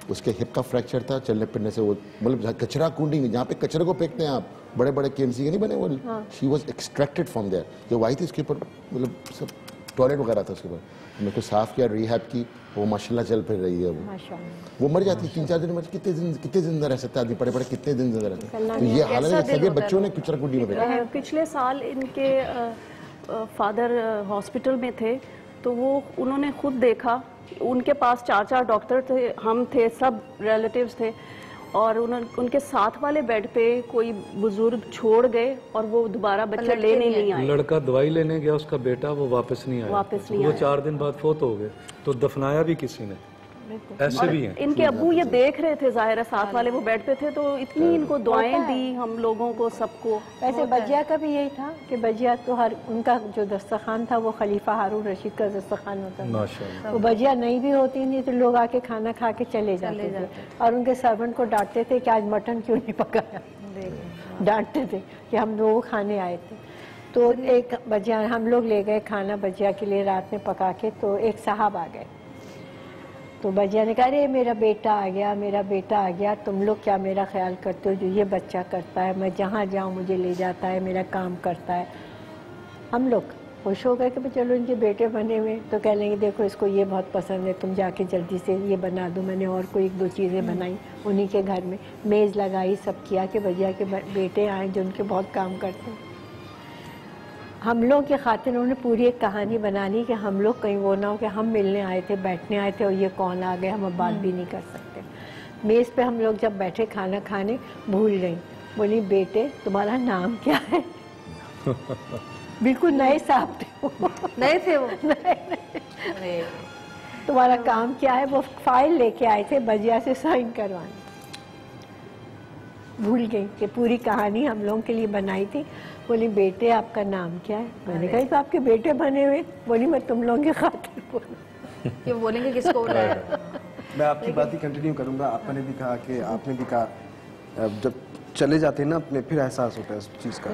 उसके हिप का फ्रैक्चर था, चलने फिरने से वो, मतलब कचरा कुंडी में जहाँ पे कचरे को फेंकते हैं आप, बड़े बड़े केएमसी के नहीं बने वो, she was extracted from there. जो आई थी उसके ऊपर मतलब सब टॉयलेट वगैरह था उसके ऊपर, मेरे को साफ किया, रिहैब की, वो माशाल्लाह चल फिर रही है। वो मर जाती 3-4 दिन में, कितने दिन रह सकता है आदमी, पड़े पड़े कितने दिन जिंदा रहते हैं। तो ये हालत सभी बच्चों ने कचरा कुंडी में भेजा। पिछले साल इनके फादर हॉस्पिटल में थे, तो वो उन्होंने खुद देखा, उनके पास 4 डॉक्टर थे, हम थे, सब रिलेटिव्स थे, और उनके साथ वाले बेड पे कोई बुजुर्ग छोड़ गए और वो दोबारा बच्चा लेने नहीं आए। लड़का दवाई लेने गया, उसका बेटा वो वापस नहीं आया, वो 4 दिन बाद फोत हो गए, तो दफनाया भी किसी ने। ऐसे भी हैं। इनके अब्बू ये देख रहे थे, जाहिर है साथ वाले वो बेड पे थे, तो इतनी इनको दुआएं दी हम लोगों को, सबको। वैसे बजिया का भी यही था कि बजिया तो हर उनका जो दस्तरखान था वो खलीफा हारून रशीद का दस्तरखान होता था। वो बजिया नहीं भी होती थी तो लोग आके खाना खा के चले जाते थे, और उनके सर्वेंट को डांटते थे कि आज मटन क्यों नहीं पकाया, डांटते थे कि हम लोग खाने आए थे। तो एक बजिया हम लोग ले गए खाना बजिया के लिए रात में पका के, तो एक साहब आ गए, तो बजिया ने कहा, अरे मेरा बेटा आ गया, मेरा बेटा आ गया, तुम लोग क्या मेरा ख्याल करते हो, जो ये बच्चा करता है, मैं जहाँ जाऊँ मुझे ले जाता है, मेरा काम करता है। हम लोग खुश हो गए कि चलो इनके बेटे बने हुए, तो कह लेंगे देखो इसको ये बहुत पसंद है, तुम जाके जल्दी से ये बना दो। मैंने और कोई 1-2 चीज़ें बनाई उन्हीं के घर में, मेज़ लगाई, सब किया कि बजिया के बेटे आए जो उनके बहुत काम करते हैं। हम लोग के खातिर उन्होंने पूरी एक कहानी बना ली कि हम लोग कहीं वो ना हो कि हम मिलने आए थे, बैठने आए थे, और ये कौन आ गए, हम अब बात भी नहीं कर सकते। मेज़ पे हम लोग जब बैठे खाना खाने, भूल गई, बोली बेटे तुम्हारा नाम क्या है? बिल्कुल नए साहब थे वो, नए थे वो। नए। तुम्हारा काम क्या है? वो फाइल लेके आए थे बजिया से साइन करवाने। भूल गई कि पूरी कहानी हम लोगों के लिए बनाई थी। बोली बेटे आपका नाम क्या है? मैंने कहा तो आपके बेटे बने हुए। बोली मैं तुम लोगों की खातिर बोलूं। कि वो बोलेंगे किसको बुलाया। मैं आपकी बात ही कंटिन्यू करूंगा। आपने भी कहा कि आपने भी कहा जब चले जाते हैं ना अपने, फिर एहसास होता है उस चीज़ का,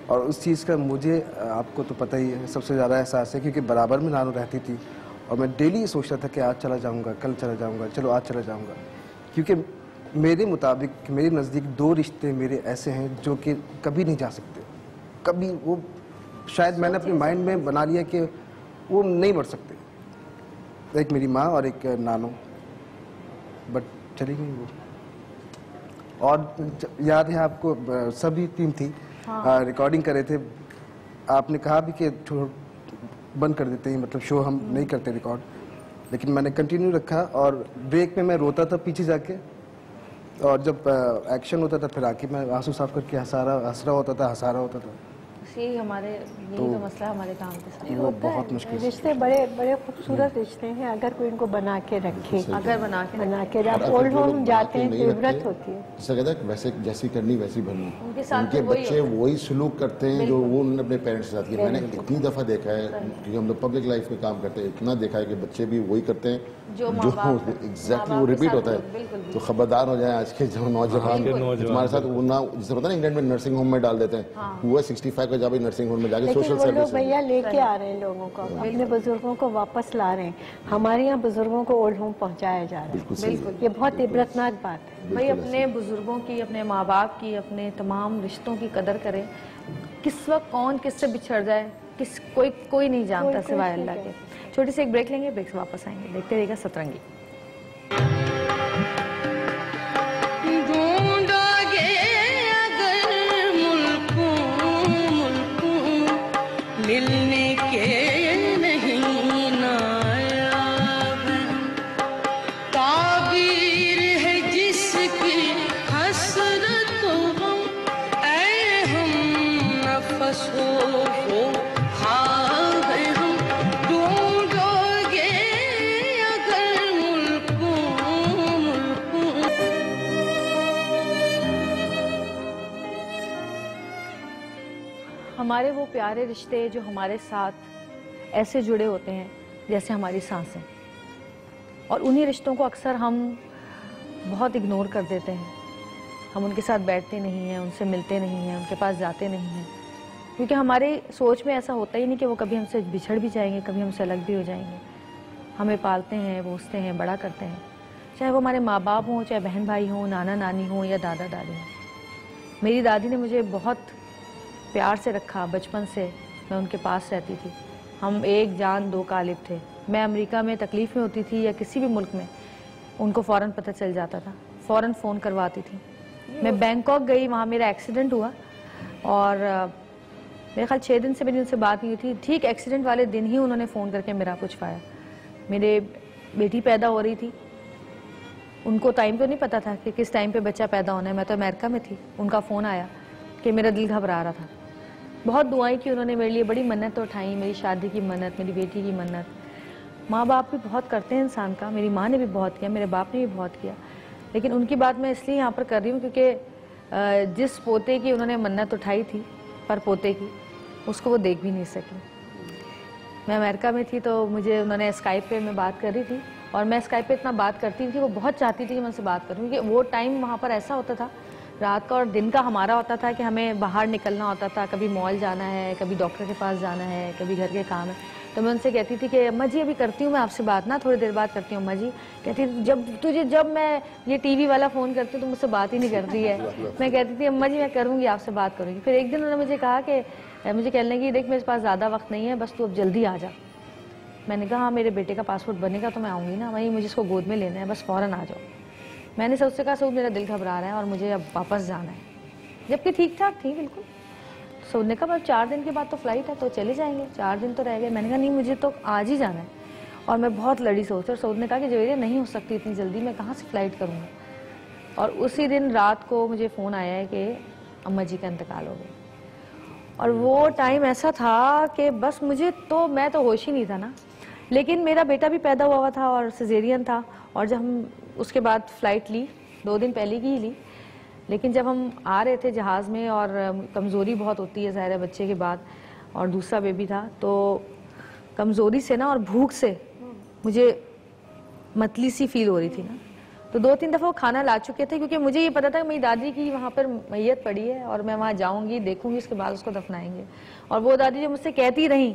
और उस चीज़ का मुझे, आपको तो पता ही है, सबसे ज़्यादा एहसास है क्योंकि बराबर में नानू रहती थी और मैं डेली सोचता था कि आज चला जाऊँगा, कल चला जाऊँगा, चलो आज चला जाऊँगा। क्योंकि मेरे मुताबिक, मेरे नज़दीक 2 रिश्ते मेरे ऐसे हैं जो कि कभी नहीं जा सकते, कभी वो शायद मैंने अपने माइंड में बना लिया कि वो नहीं बढ़ सकते। एक मेरी माँ और एक नानू, बट चली गई वो। और याद है आपको, सभी टीम थी, रिकॉर्डिंग कर रहे थे, आपने कहा भी कि बंद कर देते हैं, मतलब शो हम नहीं करते रिकॉर्ड, लेकिन मैंने कंटिन्यू रखा। और ब्रेक में मैं रोता था पीछे जाके, और जब एक्शन होता था फिर आके मैं आंसू साफ करके हंसा रहा होता था। यही हमारे, यही तो मसला है हमारे काम के साथ। वो बहुत मुश्किल है। रिश्ते बड़े बड़े खूबसूरत रिश्ते हैं, अगर कोई इनको बना के रखे, अगर बना के जब ओल्ड होम जाते हैं तो इबरत होती है। जैसा कहता है वैसे जैसी करनी वैसी भरनी। उनके बच्चे वही सलूक करते हैं जो वो उन्होंने अपने पेरेंट्स के साथ किया। मैंने इतनी दफ़ा देखा है, क्योंकि हम लोग पब्लिक लाइफ में काम करते हैं, इतना देखा है कि बच्चे भी वही करते हैं जो एग्जैक्टली वो रिपीट होता है। तो खबरदार हो जाए आज के जो नौजवान हमारे साथ, वो ना जैसे होता है ना इंग्लैंड में नर्सिंग होम में डाल देते हैं, हुआ 65 का जब नर्सिंग होम में जाके सोशल सर्विस। लोग भैया लेके आ रहे हैं लोगों को, अपने बुजुर्गों को वापस ला रहे हैं। हमारे यहाँ बुजुर्गों को ओल्ड होम पहुँचाया जा रहा है। बिल्कुल, ये बहुत इबरतनाक बात है। भाई अपने बुजुर्गों की, अपने माँ बाप की, अपने तमाम रिश्तों की कदर करें। किस वक्त कौन किससे बिछड़ जाए कोई नहीं जानता सिवाय अल्लाह के। छोटी सी एक ब्रेक लेंगे, ब्रेक से वापस आएंगे। देखते रहिएगा सतरंगी। मिलने के नहीं नायाब, ताबीर है जिसकी हसरत हम, ऐ हम नफस हो ख्वाब हम, ढूंढोगे अगर मुल्कों। हमारे वो प्यारे रिश्ते जो हमारे साथ ऐसे जुड़े होते हैं जैसे हमारी सांसें, और उन्हीं रिश्तों को अक्सर हम बहुत इग्नोर कर देते हैं। हम उनके साथ बैठते नहीं हैं, उनसे मिलते नहीं हैं, उनके पास जाते नहीं हैं, क्योंकि हमारे सोच में ऐसा होता ही नहीं कि वो कभी हमसे बिछड़ भी जाएंगे, कभी हमसे अलग भी हो जाएंगे। हमें पालते हैं, पोसते हैं, बड़ा करते हैं, चाहे वो हमारे माँ बाप हों, चाहे बहन भाई हों, नाना नानी हों या दादा दादी हों। मेरी दादी ने मुझे बहुत प्यार से रखा, बचपन से मैं उनके पास रहती थी। हम एक जान दो कालिब थे। मैं अमेरिका में तकलीफ़ में होती थी या किसी भी मुल्क में, उनको फ़ौरन पता चल जाता था, फ़ौरन फ़ोन करवाती थी। मैं बैंकॉक गई, वहाँ मेरा एक्सीडेंट हुआ और मेरे ख्याल 6 दिन से मेरी उनसे बात नहीं हुई थी। ठीक एक्सीडेंट वाले दिन ही उन्होंने फ़ोन करके मेरा कुछ पाया। मेरे बेटी पैदा हो रही थी, उनको टाइम तो नहीं पता था कि किस टाइम पे बच्चा पैदा होना है। मैं तो अमेरिका में थी। उनका फ़ोन आया कि मेरा दिल घबरा रहा था। बहुत दुआएं की उन्होंने मेरे लिए, बड़ी मन्नत उठाई, मेरी शादी की मन्नत, मेरी बेटी की मन्नत। माँ बाप भी बहुत करते हैं इंसान का, मेरी माँ ने भी बहुत किया, मेरे बाप ने भी बहुत किया, लेकिन उनकी बात मैं इसलिए यहाँ पर कर रही हूँ क्योंकि जिस पोते की उन्होंने मन्नत उठाई थी, पर पोते की, उसको वो देख भी नहीं सकी। मैं अमेरिका में थी तो मुझे उन्होंने स्काइप पे मैं बात कर रही थी और मैं स्काइप पे इतना बात करती थी, वो बहुत चाहती थी कि मैं उनसे बात करूँ, क्योंकि वो टाइम वहाँ पर ऐसा होता था, रात का और दिन का हमारा होता था कि हमें बाहर निकलना होता था, कभी मॉल जाना है, कभी डॉक्टर के पास जाना है, कभी घर के काम है। तो मैं उनसे कहती थी कि अम्मा जी अभी करती हूँ मैं आपसे बात ना, थोड़ी देर बाद करती हूँ अम्मा जी। कहती थी जब मैं ये टीवी वाला फ़ोन करती हूँ तो मुझसे बात ही नहीं करती है। मैं कहती थी अम्मा जी मैं करूँगी, आपसे बात करूँगी। फिर एक दिन उन्होंने मुझे कहा कि मुझे कहने लगी देख मेरे पास ज़्यादा वक्त नहीं है, बस तू अब जल्दी आ जा। मैंने कहा हाँ मेरे बेटे का पासपोर्ट बनेगा तो मैं आऊँगी ना, वहीं मुझे इसको गोद में लेना है, बस फ़ौरन आ जाओ। मैंने सबसे कहा सब मेरा दिल घबरा रहा है और मुझे अब वापस जाना है, जबकि ठीक ठाक थी बिल्कुल। सऊद ने कहा अब 4 दिन के बाद तो फ्लाइट है तो चले जाएंगे, 4 दिन तो रह गए। मैंने कहा नहीं मुझे तो आज ही जाना है। और मैं बहुत लड़ी सोच, और सऊद ने कहा कि जवेरिया नहीं हो सकती इतनी जल्दी, मैं कहाँ से फ़्लाइट करूँगा। और उसी दिन रात को मुझे फ़ोन आया है कि अम्मा जी का इंतकाल हो गया। और वो टाइम ऐसा था कि बस मुझे तो, मैं तो होश ही नहीं था ना, लेकिन मेरा बेटा भी पैदा हुआ था और सिजेरियन था। और जब हम उसके बाद फ़्लाइट ली, 2 दिन पहले की ही ली, लेकिन जब हम आ रहे थे जहाज़ में और कमज़ोरी बहुत होती है ज़ाहिर है बच्चे के बाद, और दूसरा बेबी था, तो कमज़ोरी से ना और भूख से मुझे मतली सी फील हो रही थी ना। तो 2-3 दफ़ा वो खाना ला चुके थे, क्योंकि मुझे ये पता था कि मेरी दादी की वहाँ पर मैयत पड़ी है और मैं वहाँ जाऊँगी, देखूँगी, उसके बाद उसको दफनाएंगे। और वो दादी जो मुझसे कहती रही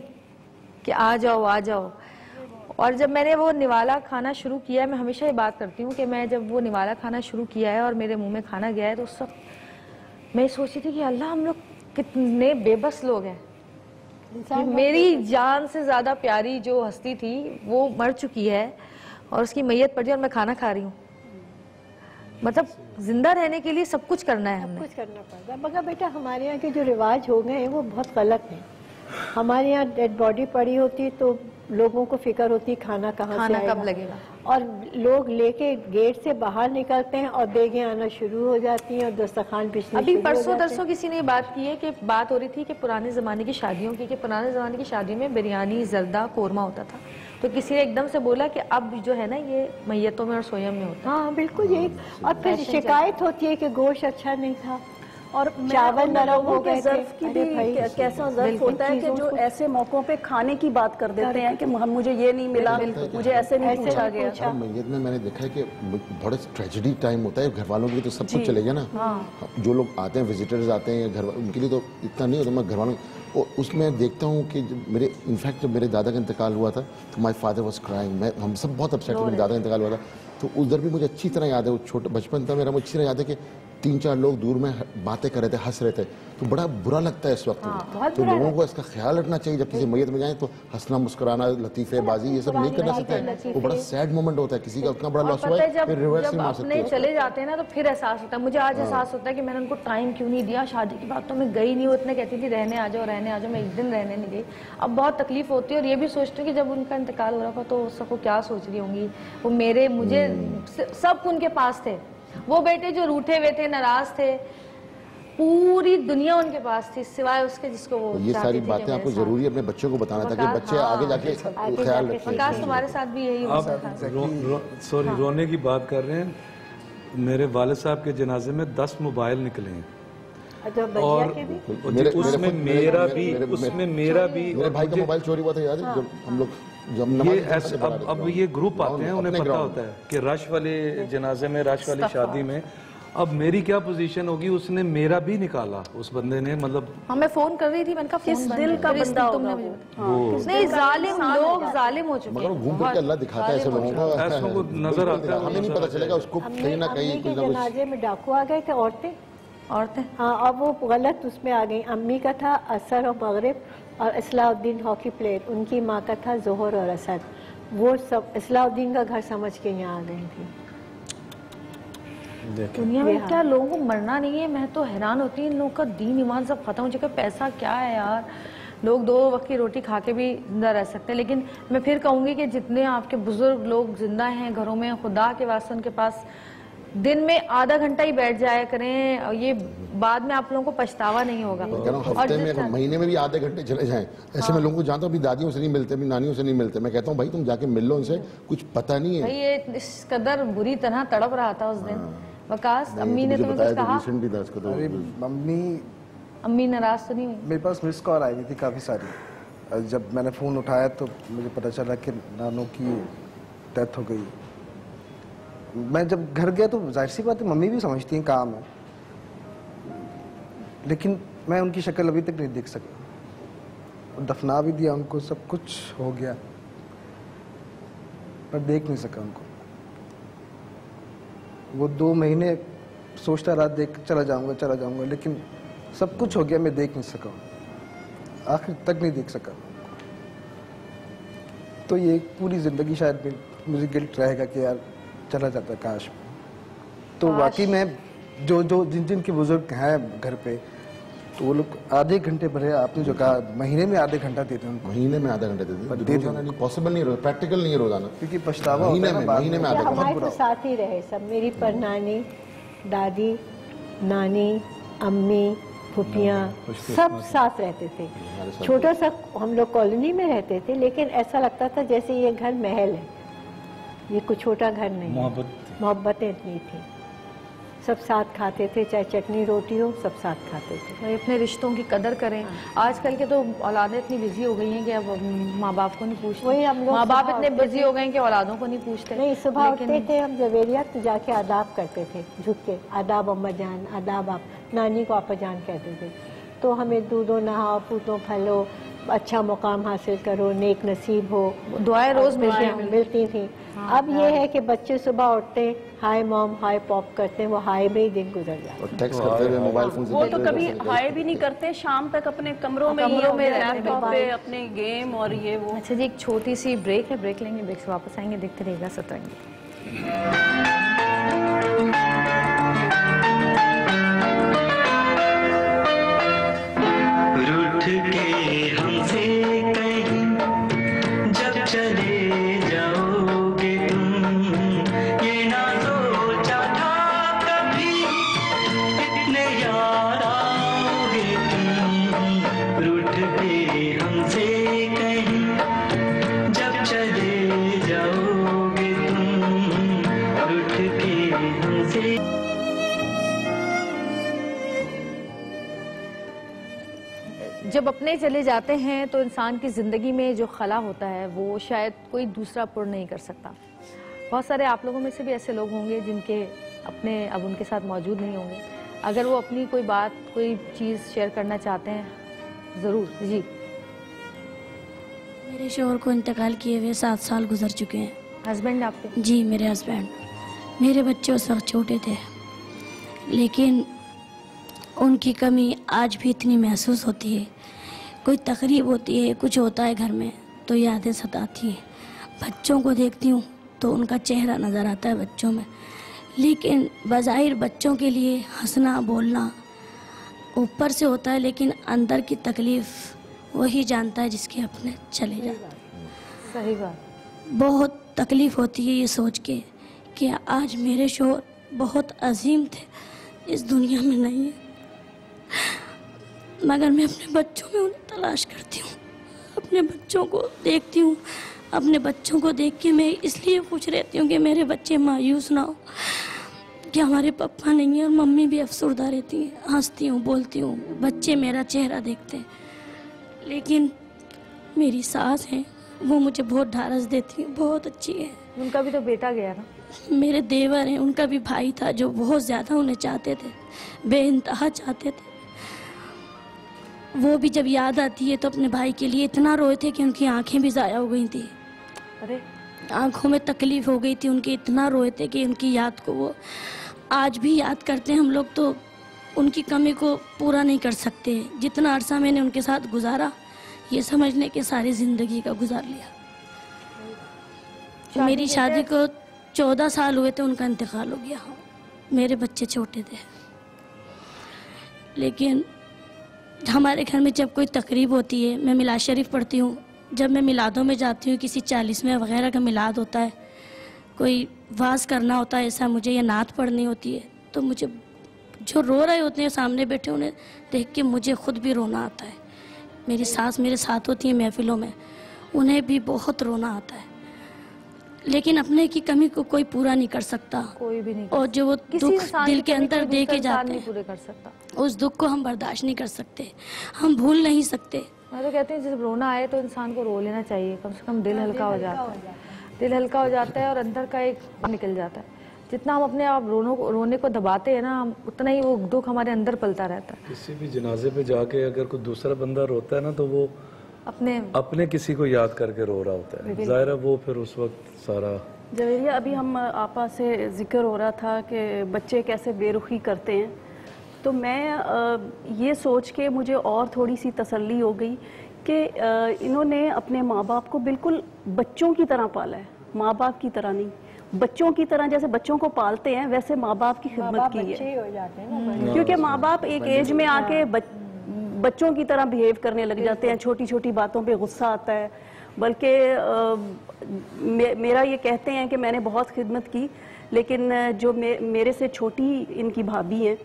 कि आ जाओ आ जाओ। और जब मैंने वो निवाला खाना शुरू किया है, मैं हमेशा ये बात करती हूँ कि मैं जब वो निवाला खाना शुरू किया है और मेरे मुंह में खाना गया है, तो उस वक्त मैं सोची थी कि अल्लाह हम लोग कितने बेबस लोग हैं कि मेरी जान से ज़्यादा प्यारी जो हस्ती थी वो मर चुकी है और उसकी मैयत पड़ी और मैं खाना खा रही हूँ। मतलब जिंदा रहने के लिए सब कुछ करना है, हमने कुछ करना पड़ता है। मगर बेटा हमारे यहाँ के जो रिवाज हो गए हैं वो बहुत गलत हैं। हमारे यहाँ डेड बॉडी पड़ी होती है तो लोगों को फिक्र होती है खाना कहाँ से आएगा, कब लगेगा, और लोग लेके गेट से बाहर निकलते हैं और देखें आना शुरू हो जाती हैं और दस्तरखान पिछले। अभी परसों दरसों किसी ने बात की है कि बात हो रही थी कि पुराने ज़माने की शादियों की, कि पुराने ज़माने की शादियों में बिरयानी, जर्दा, कोरमा होता था, तो किसी ने एकदम से बोला कि अब जो है ना ये मैयतों में और सोयम में होता है। हाँ बिल्कुल यही। और फिर शिकायत होती है कि गोश्त अच्छा नहीं था और चावल नरम हो गए थे। की भी कैसा ज़र्फ होता है कि जो ऐसे मौकों पे खाने की बात कर देते हैं कि मुझे ये नहीं मिला, मुझे ऐसे नहीं पूछा गया। मैयत में मैंने देखा है कि बड़ा ट्रेजेडी टाइम होता है। घर वालों के लिए तो सब कुछ चले गया ना, जो लोग आते हैं, विजिटर्स आते हैं घर, उनके लिए तो इतना नहीं होता। मैं घर वालों उसमें देखता हूँ कि मेरे इनफैक्ट जब मेरे दादा का इंतकाल हुआ था तो माय फादर वाज क्राइंग। हम सब बहुत अपसेट थे, मेरे दादा का इंतकाल हुआ था तो उधर भी मुझे अच्छी तरह याद है, वो छोटा बचपन था मेरा, मुझे अच्छी तरह याद है कि 3-4 लोग दूर में बातें कर रहे थे, हंस रहे थे, तो बड़ा बुरा लगता है इस वक्त। तो लोगों को इसका ख्याल रखना चाहिए जब किसी मैयत में जाए तो हंसना, मुस्कुराना, लतीफ़े बाजी ये सब नहीं करना सकते। वो बड़ा सैड मोमेंट होता है, किसी का उतना बड़ा लॉस हुआ है फिर रिवर्स नहीं मार सकते। चले जाते हैं ना तो फिर एहसास होता है, मुझे आज एहसास होता है कि मैंने उनको टाइम क्यों नहीं दिया। शादी की बात तो मैं गई नहीं, वो इतने कहती थी रहने आ जाओ रहने आ जाओ, मैं एक दिन रहने नहीं गई। अब बहुत तकलीफ होती है और ये भी सोचती हूँ कि जब उनका इंतकाल हो रहा था तो सबको क्या सोच रही होंगी वो, मेरे मुझे सब उनके पास थे। वो बेटे जो रूठे हुए थे, नाराज थे, पूरी दुनिया उनके पास थी सिवाय उसके जिसको वो। ये सारी बातें आपको जरूरी है अपने बच्चों को बताना ताकि बच्चे आगे जाके ख्याल रखें। विकास तुम्हारे साथ भी यही हो सकता है। सॉरी रोने की बात कर रहे हैं, मेरे वालिद साहब के जनाजे में 10 मोबाइल निकले हैं और उसमें मेरा भी मेरे भाई का मोबाइल चोरी हुआ था, याद है जब हम लोग ये ऐसे अब ये ग्रुप आते हैं, उन्हें पता होता है कि रश वाले जनाजे में, रश वाली शादी में अब मेरी क्या पोजीशन होगी, उसने मेरा भी निकाला उस बंदे ने, मतलब हाँ मैं फोन कर रही थी, मैंने कहा किस फोन दिल का बंदा होगा तुमने वो? मुझे नहीं, जालिम लोग जालिम हो चुके मगर वो हैं, घूम फिर के अल्लाह दिखाता है ऐसे लोगों को, ऐसों को नजर आता है, हमें नहीं पता चलेगा उसको कहीं ना कहीं अम्मी के कुछ ना कुछ। जनाजे में डाकू आ गए थे औरतें। हाँ, और वो गलत उसमें आ गई। अम्मी का था असर और मगरिब, और इस्लाउद्दीन हॉकी प्लेयर, उनकी माँ का था जोहर और असद। वो सब इस्लाउद्दीन का घर समझ के यहाँ आ गई थी। दुनिया में क्या लोगों को मरना नहीं है, मैं तो हैरान होती हूँ, इन लोगों का दीन ईमान सब खत्म हो चुका है। पैसा क्या है यार, लोग 2 वक्त की रोटी खा के भी जिंदा रह सकते हैं। लेकिन मैं फिर कहूँगी कि जितने आपके बुजुर्ग लोग जिंदा हैं घरों में, खुदा के वास्ते उनके पास दिन में आधा घंटा ही बैठ जाया करें, और ये बाद में आप लोगों को पछतावा नहीं होगा। हफ्ते में महीने में भी आधे घंटे चले जाएं, ऐसे मैं लोगों को जानता हूँ, अभी दादियों से नहीं मिलते, अभी नानियों से नहीं मिलते, मैं कहता हूँ भाई तुम जाके मिल लो उनसे, कुछ पता नहीं है भाई ये इस कदर बुरी तरह तड़प रहा था उस दिन। वकास, अम्मी ने तुम्हें कुछ कहा? अरे अम्मी नाराज तो नहीं हुई? मेरे पास मिस कॉल आई हुई थी काफ़ी सारी। जब मैंने फ़ोन उठाया तो मुझे पता चला कि नानू की डेथ हो गई। मैं जब घर गया तो जाहिर सी बात है मम्मी भी समझती हैं काम है, लेकिन मैं उनकी शक्ल अभी तक नहीं देख सका। दफना भी दिया उनको, सब कुछ हो गया, पर देख नहीं सका उनको। वो 2 महीने सोचता रहा देख चला जाऊंगा, लेकिन सब कुछ हो गया, मैं देख नहीं सका, आखिर तक नहीं देख सका। तो ये पूरी ज़िंदगी शायद मुझे गिल्ट रहेगा कि यार चला जाता काश। तो वाकई में जिन के बुजुर्ग हैं घर पे, तो वो लोग आधे घंटे भरे, आपने जो कहा महीने में आधे घंटा देते हैं उनको, महीने में आधा घंटा देते हैं, रोजाना नहीं, पॉसिबल नहीं, प्रैक्टिकल नहीं है रोजाना, क्योंकि पछतावा महीने में आधा घंटा। हमारे तो साथ ही रहे सब, मेरी परनानी, दादी, नानी, अम्मी, फुफियाँ, सब साथ रहते थे। छोटा सा हम लोग कॉलोनी में रहते थे, लेकिन ऐसा लगता था जैसे ये घर महल है, ये कोई छोटा घर नहीं। मोहब्बतें इतनी थी, सब साथ खाते थे, चाहे चटनी रोटी हो, सब साथ खाते थे। भाई अपने रिश्तों की कदर करें। आजकल के तो औलादें इतनी बिजी हो गई हैं कि अब माँ बाप को नहीं पूछते। वही हम लोग माँ बाप सुबह इतने उठते बिजी हो गए हैं कि औलादों को नहीं पूछते। नहीं, सुबह उठते थे हम जवेरिया तो जाके आदाब करते थे, झुक के आदाब अम्मा जान, आदाब आप, नानी को आपा जान कहते थे। तो हमें दूधो नहाओ, पूतो फलो, अच्छा मुकाम हासिल करो, नेक नसीब हो, दुआएं रोज मिलती थी। अब ये है कि बच्चे सुबह उठते हाय मॉम हाय पॉप करते हैं, वो हाय में ही दिन गुजर जाता और टेक्स्ट करते हुए मोबाइल फोन से वो तो कभी हाय भी नहीं करते, शाम तक अपने कमरों में लैपटॉप पे अपने गेम और ये वो। अच्छा जी, एक छोटी सी ब्रेक है, ब्रेक लेंगे, ब्रेक से वापस आएंगे, देखते रहिएगा सतरंगी। जब अपने चले जाते हैं तो इंसान की ज़िंदगी में जो खला होता है वो शायद कोई दूसरा पूर्ण नहीं कर सकता। बहुत सारे आप लोगों में से भी ऐसे लोग होंगे जिनके अपने अब उनके साथ मौजूद नहीं होंगे। अगर वो अपनी कोई बात, कोई चीज़ शेयर करना चाहते हैं, ज़रूर जी। मेरे शोहर को इंतकाल किए हुए 7 साल गुजर चुके हैं। हस्बैंड आपके? जी, मेरे हस्बैंड। मेरे बच्चे उस वक्त छोटे थे, लेकिन उनकी कमी आज भी इतनी महसूस होती है। कोई तकरीब होती है, कुछ होता है घर में, तो यादें सताती हैं। बच्चों को देखती हूँ तो उनका चेहरा नज़र आता है बच्चों में, लेकिन बज़ाहिर बच्चों के लिए हंसना बोलना ऊपर से होता है, लेकिन अंदर की तकलीफ़ वही जानता है जिसके अपने चले जाते हैं। सही बात। बहुत तकलीफ़ होती है ये सोच के कि आज मेरे शोहर बहुत अजीम थे, इस दुनिया में नहीं है, मगर मैं अपने बच्चों में उन्हें तलाश करती हूँ, अपने बच्चों को देखती हूँ। अपने बच्चों को देख के मैं इसलिए खुश रहती हूँ कि मेरे बच्चे मायूस ना हो कि हमारे पापा नहीं है, और मम्मी भी अफसरदा रहती है। हंसती हूँ, बोलती हूँ, बच्चे मेरा चेहरा देखते हैं। लेकिन मेरी सास हैं, वो मुझे बहुत ढारस देती है, बहुत अच्छी है। उनका भी तो बेटा गया ना। मेरे देवर हैं, उनका भी भाई था जो बहुत ज़्यादा उन्हें चाहते थे, बेइंतहा चाहते थे। वो भी जब याद आती है तो अपने भाई के लिए इतना रोए थे कि उनकी आंखें भी ज़ाया हो गई थी। अरे आंखों में तकलीफ हो गई थी उनकी, इतना रोए थे कि उनकी याद को वो आज भी याद करते हैं हम लोग तो उनकी कमी को पूरा नहीं कर सकते। जितना अरसा मैंने उनके साथ गुजारा ये समझने के सारी ज़िंदगी का गुजार लिया। मेरी शादी को 14 साल हुए थे, उनका इंतकाल हो गया। मेरे बच्चे छोटे थे, लेकिन हमारे घर में जब कोई तकरीब होती है, मैं मिलाद शरीफ पढ़ती हूँ, जब मैं मिलादों में जाती हूँ, किसी 40वें वगैरह का मिलाद होता है, कोई वाज करना होता है ऐसा मुझे, या नात पढ़नी होती है, तो मुझे जो रो रहे होते हैं सामने बैठे उन्हें देख के मुझे खुद भी रोना आता है। मेरी सास मेरे साथ होती है महफिलों में, उन्हें भी बहुत रोना आता है। लेकिन अपने की कमी को कोई पूरा नहीं कर सकता, कोई भी नहीं। और जो वो दुख दिल के अंदर दे के जाते हैं पूरे कर सकता, उस दुख को हम बर्दाश्त नहीं कर सकते, हम भूल नहीं सकते। मैं तो कहती हूँ जब रोना आए तो इंसान को रो लेना चाहिए, कम से कम दिल हल्का हो जाता है, दिल हल्का हो जाता है और अंदर का एक निकल जाता है। जितना हम अपने आप रोने को दबाते हैं ना, उतना ही वो दुख हमारे अंदर पलता रहता है। किसी भी जनाजे पे जाके अगर कोई दूसरा बंदा रोता है ना तो वो अपने किसी को याद करके रो रहा होता है, जाहिर है वो फिर उस वक्त सारा। जवेरिया, अभी हम आपा से जिक्र हो रहा था कि बच्चे कैसे बेरुखी करते हैं, तो मैं ये सोच के मुझे और थोड़ी सी तसल्ली हो गई कि इन्होंने अपने माँ बाप को बिल्कुल बच्चों की तरह पाला है, माँ बाप की तरह नहीं, बच्चों की तरह। जैसे बच्चों को पालते हैं वैसे माँ बाप की खिदमत की है, क्योंकि माँ बाप एक एज में आके बच्चों की तरह बिहेव करने लग जाते हैं, छोटी छोटी बातों पे गुस्सा आता है। बल्कि मेरा ये कहते हैं कि मैंने बहुत खिदमत की, लेकिन जो मेरे से छोटी इनकी भाभी हैं,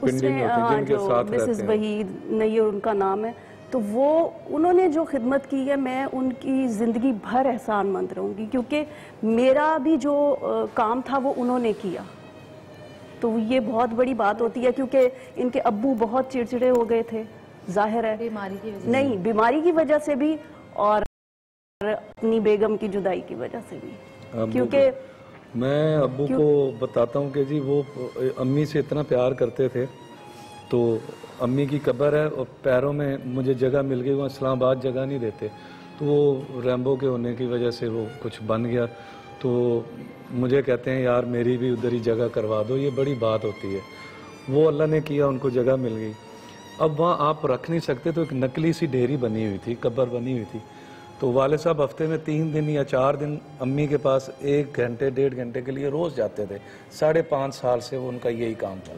उसने जो मिसेस वहीद नहीं उनका नाम है, तो वो उन्होंने जो खिदमत की है मैं उनकी ज़िंदगी भर एहसानमंद रहूँगी, क्योंकि मेरा भी जो काम था वो उन्होंने किया। तो ये बहुत बड़ी बात होती है, क्योंकि इनके अब्बू बहुत चिड़चिड़े हो गए थे, जाहिर है बीमारी की वजह से, नहीं बीमारी की वजह से भी और अपनी बेगम की जुदाई की वजह से भी। क्योंकि मैं अब्बू को बताता हूँ कि जी वो अम्मी से इतना प्यार करते थे, तो अम्मी की कब्र है और पैरों में मुझे जगह मिल गई, वहाँ इस्लामाबाद जगह नहीं देते, तो वो रैम्बो के होने की वजह से वो कुछ बन गया, तो मुझे कहते हैं यार मेरी भी उधर ही जगह करवा दो। ये बड़ी बात होती है, वो अल्लाह ने किया, उनको जगह मिल गई। अब वहाँ आप रख नहीं सकते, तो एक नकली सी ढेरी बनी हुई थी, कब्र बनी हुई थी, तो वाले साहब हफ्ते में 3 दिन या 4 दिन अम्मी के पास 1 घंटे 1.5 घंटे के लिए रोज़ जाते थे। 5.5 साल से वो उनका यही काम था।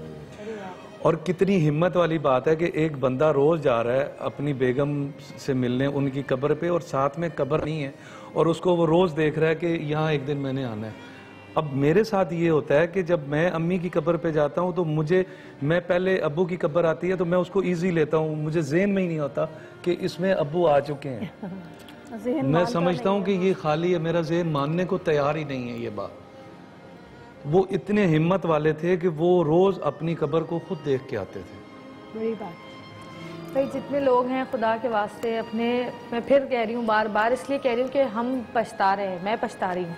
और कितनी हिम्मत वाली बात है कि एक बंदा रोज़ जा रहा है अपनी बेगम से मिलने उनकी कब्र पे, और साथ में कब्र नहीं है, और उसको वो रोज़ देख रहा है कि यहाँ एक दिन मैंने आना है। अब मेरे साथ ये होता है कि जब मैं अम्मी की कब्र पे जाता हूँ तो मैं पहले अब्बू की कब्र आती है तो मैं उसको ईजी लेता हूँ, मुझे ज़हन में ही नहीं होता कि इसमें अब्बू आ चुके हैं। मैं समझता हूँ कि ये खाली है, मेरा ज़हन मानने को तैयार ही नहीं है ये बात। वो इतने हिम्मत वाले थे कि वो रोज़ अपनी कब्र को खुद देख के आते थे। बड़ी बात भाई, जितने लोग हैं खुदा के वास्ते अपने, मैं फिर कह रही हूँ बार बार इसलिए कह रही हूँ कि हम पछता रहे हैं, मैं पछता रही हूँ,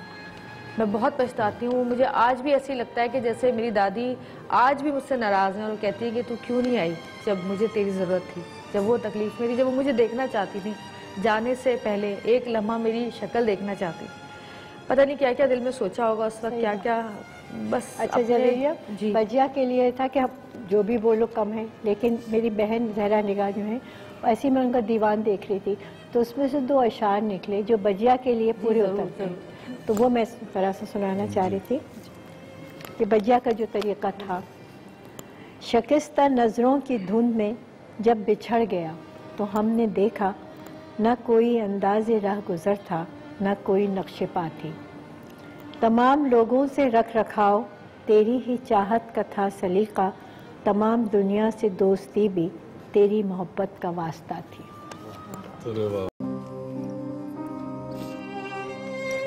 मैं बहुत पछताती हूँ। मुझे आज भी ऐसे ही लगता है कि जैसे मेरी दादी आज भी मुझसे नाराज़ हैं और कहती है कि तू क्यों नहीं आई जब मुझे तेरी ज़रूरत थी, जब वो तकलीफ़ मेरी, जब वो मुझे देखना चाहती थी, जाने से पहले एक लम्हा मेरी शक्ल देखना चाहती। पता नहीं क्या क्या दिल में सोचा होगा उस वक्त, क्या क्या बस। अच्छा जवेरिया, बजिया के लिए था कि जो भी बोलो कम है, लेकिन मेरी बहन जहरा निगाह जो है, ऐसे मैं उनका दीवान देख रही थी, तो उसमें से 2 अशार निकले जो बजिया के लिए पूरे उतरते हैं, तो वो मैं तरह से सुनाना चाह रही थी कि बजिया का जो तरीका था। शिकस्ता नज़रों की धुंध में जब बिछड़ गया तो हमने देखा न कोई अंदाज़े राह गुज़र था, न कोई नक्शे पा थी। तमाम लोगों से रख रखाव तेरी ही चाहत का था सलीका, तमाम दुनिया से दोस्ती भी तेरी मोहब्बत का वास्ता थी।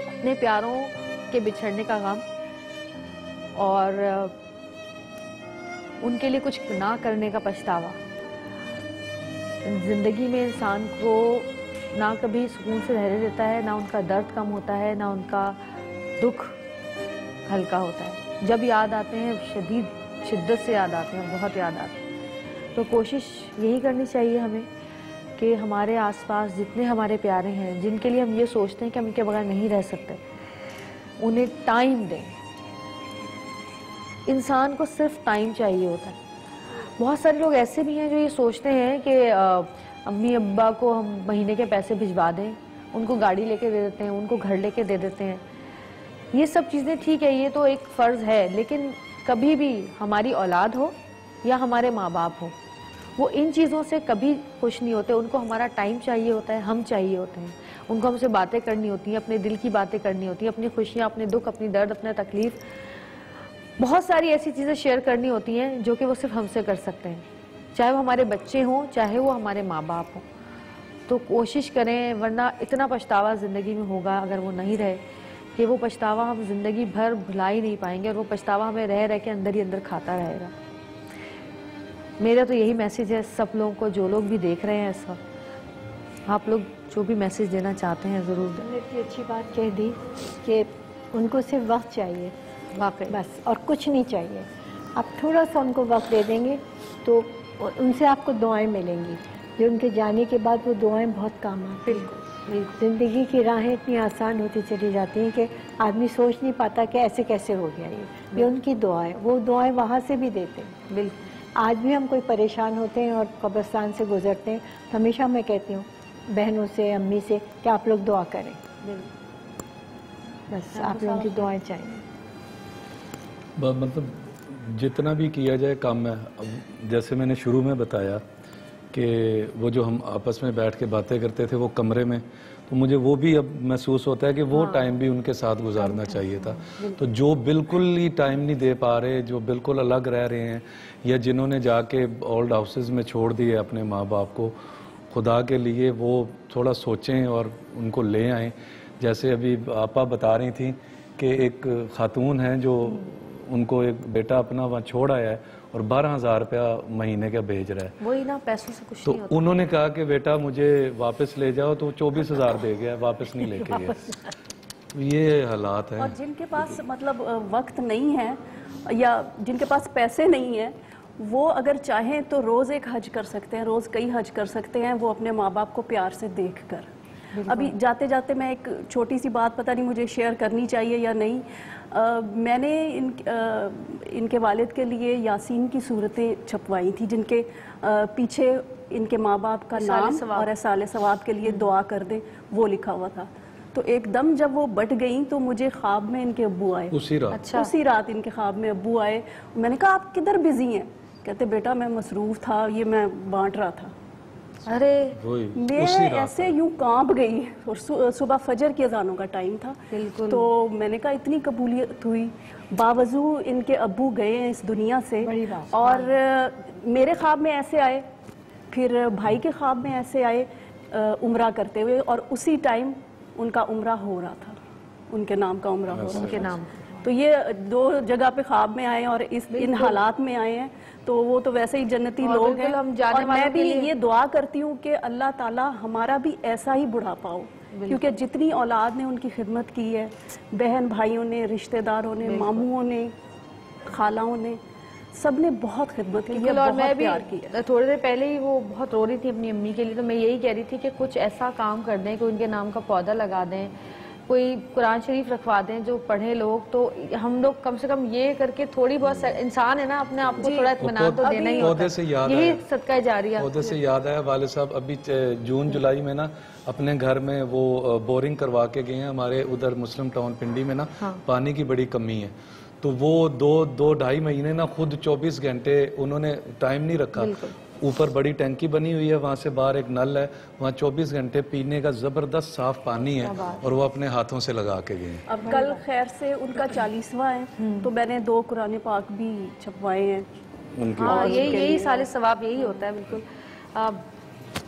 अपने प्यारों के बिछड़ने का गम और उनके लिए कुछ ना करने का पछतावा ज़िंदगी में इंसान को ना कभी सुकून से रहने देता है, ना उनका दर्द कम होता है, ना उनका दुख हल्का होता है। जब याद आते हैं शिद्दत से याद आते हैं, बहुत याद आते हैं। तो कोशिश यही करनी चाहिए हमें कि हमारे आसपास जितने हमारे प्यारे हैं, जिनके लिए हम ये सोचते हैं कि हम इनके बगैर नहीं रह सकते, उन्हें टाइम दें। इंसान को सिर्फ टाइम चाहिए होता है। बहुत सारे लोग ऐसे भी हैं जो ये सोचते हैं कि अम्मी अब्बा को हम महीने के पैसे भिजवा दें, उनको गाड़ी लेके दे देते हैं, उनको घर लेके दे देते हैं। ये सब चीज़ें ठीक है, ये तो एक फ़र्ज़ है, लेकिन कभी भी हमारी औलाद हो या हमारे माँ बाप हो, वो इन चीज़ों से कभी खुश नहीं होते। उनको हमारा टाइम चाहिए होता है, हम चाहिए होते हैं। उनको हमसे बातें करनी होती हैं, अपने दिल की बातें करनी होती हैं, अपनी खुशियाँ, अपने दुख, अपनी दर्द, अपना तकलीफ़, बहुत सारी ऐसी चीज़ें शेयर करनी होती हैं जो कि वो सिर्फ हमसे कर सकते हैं, चाहे वो हमारे बच्चे हों, चाहे वो हमारे माँ बाप हों। तो कोशिश करें, वरना इतना पछतावा ज़िंदगी में होगा अगर वो नहीं रहे कि वो पछतावा हम ज़िंदगी भर भुला ही नहीं पाएंगे, और वो पछतावा हमें रह रह के अंदर ही अंदर खाता रहेगा। मेरा तो यही मैसेज है सब लोगों को, जो लोग भी देख रहे हैं इस वक्त, आप लोग जो भी मैसेज देना चाहते हैं ज़रूर दें। इतनी अच्छी बात कह दी कि उनको सिर्फ वक्त चाहिए, वाकई बस, और कुछ नहीं चाहिए। आप थोड़ा सा उनको वक्त दे देंगे तो उनसे आपको दुआएं मिलेंगी, जो उनके जाने के बाद वो दुआएं बहुत काम आती हैं। बिल्कुल। ज़िंदगी की राहें इतनी आसान होती चली जाती हैं कि आदमी सोच नहीं पाता कि ऐसे कैसे हो गया ये उनकी दुआएं, वो दुआएं वहाँ से भी देते हैं। बिल्कुल। आज भी हम कोई परेशान होते हैं और कब्रिस्तान से गुजरते हैं, तो हमेशा मैं कहती हूँ बहनों से, अम्मी से कि आप लोग दुआ करें, बस आप लोगों की दुआएं चाहिए। मतलब जितना भी किया जाए कम है। अब जैसे मैंने शुरू में बताया कि वो जो हम आपस में बैठ के बातें करते थे वो कमरे में, तो मुझे वो भी अब महसूस होता है कि वो टाइम भी उनके साथ गुजारना चाहिए था। तो जो बिल्कुल ही टाइम नहीं दे पा रहे, जो बिल्कुल अलग रह रहे हैं, या जिन्होंने जाके ओल्ड हाउसेस में छोड़ दिए अपने माँ बाप को, खुदा के लिए वो थोड़ा सोचें और उनको ले आएँ। जैसे अभी आपा बता रही थी कि एक खातून है जो उनको एक बेटा अपना वहाँ छोड़ आया है और 12,000 रुपया महीने का भेज रहा है। वही ना, पैसों से कुछ तो नहीं होता। उन्होंने कहा कि बेटा मुझे वापस ले जाओ, तो 24,000 दे गया, वापस नहीं लेके गया। ये हालात हैं। और जिनके पास मतलब वक्त नहीं है या जिनके पास पैसे नहीं है, वो अगर चाहें तो रोज़ एक हज कर सकते हैं, रोज़ कई हज कर सकते हैं, वो अपने माँ बाप को प्यार से देख कर। अभी जाते जाते मैं एक छोटी सी बात, पता नहीं मुझे शेयर करनी चाहिए या नहीं, मैंने इनके वालिद के लिए यासीन की सूरतें छपवाई थी, जिनके पीछे इनके माँ बाप का नाम और साले सवाब के लिए दुआ कर दे, वो लिखा हुआ था। तो एकदम जब वो बट गई तो मुझे ख्वाब में इनके अब्बू आए। उसी रात? अच्छा। उसी रात इनके ख्वाब में अब्बू आए। मैंने कहा आप किधर बिजी हैं? कहते बेटा मैं मसरूफ था, ये मैं बांट रहा था। अरे मैं ऐसे यूं कांप गई, और सुबह फजर की अजानों का टाइम था। बिल्कुल। तो मैंने कहा इतनी कबूलियत हुई, बावजूद इनके अब्बू गए हैं इस दुनिया से, और मेरे ख्वाब में ऐसे आए, फिर भाई के ख्वाब में ऐसे आए उम्रा करते हुए, और उसी टाइम उनका उम्रा हो रहा था, उनके नाम का उम्रा हो रहा था, उनके नाम। तो ये दो जगह पे ख्वाब में आए और इन हालात में आए हैं, तो वो तो वैसे ही जन्नती लोग हैं। और मैं भी ये दुआ करती हूँ कि अल्लाह ताला हमारा भी ऐसा ही बुढ़ापा हो, क्योंकि जितनी औलाद ने उनकी खिदमत की है, बहन भाइयों ने, रिश्तेदारों ने, मामूओं ने, खालाओं ने, सब ने बहुत खिदमत की है, और मैं बहुत भी प्यार किया। थोड़ी देर पहले ही वो बहुत रो रही थी अपनी अम्मी के लिए, तो मैं यही कह रही थी कि कुछ ऐसा काम कर दें कि उनके नाम का पौधा लगा दें, कोई कुरान शरीफ रखवा दें जो पढ़े लोग, तो हम लोग कम से कम ये करके थोड़ी बहुत, इंसान है ना, अपने आप को थोड़ा इत्मीनान तो देना ही होता है। यही सदका जारिया। पौधे से याद आया, वाले साहब अभी जून जुलाई में ना अपने घर में वो बोरिंग करवा के गए हैं हमारे उधर मुस्लिम टाउन पिंडी में ना। हाँ। पानी की बड़ी कमी है, तो वो दो ढाई महीने ना खुद 24 घंटे उन्होंने टाइम नहीं रखा। ऊपर बड़ी टंकी बनी हुई है, वहाँ से बाहर एक नल है, वहाँ 24 घंटे पीने का जबरदस्त साफ पानी है, और वो अपने हाथों से लगा के गए। अब कल खैर से उनका 40वां है, तो मैंने 2 कुरान पाक भी छपवाए हैं उनके। हाँ, यही साले सवाब यही होता है। बिल्कुल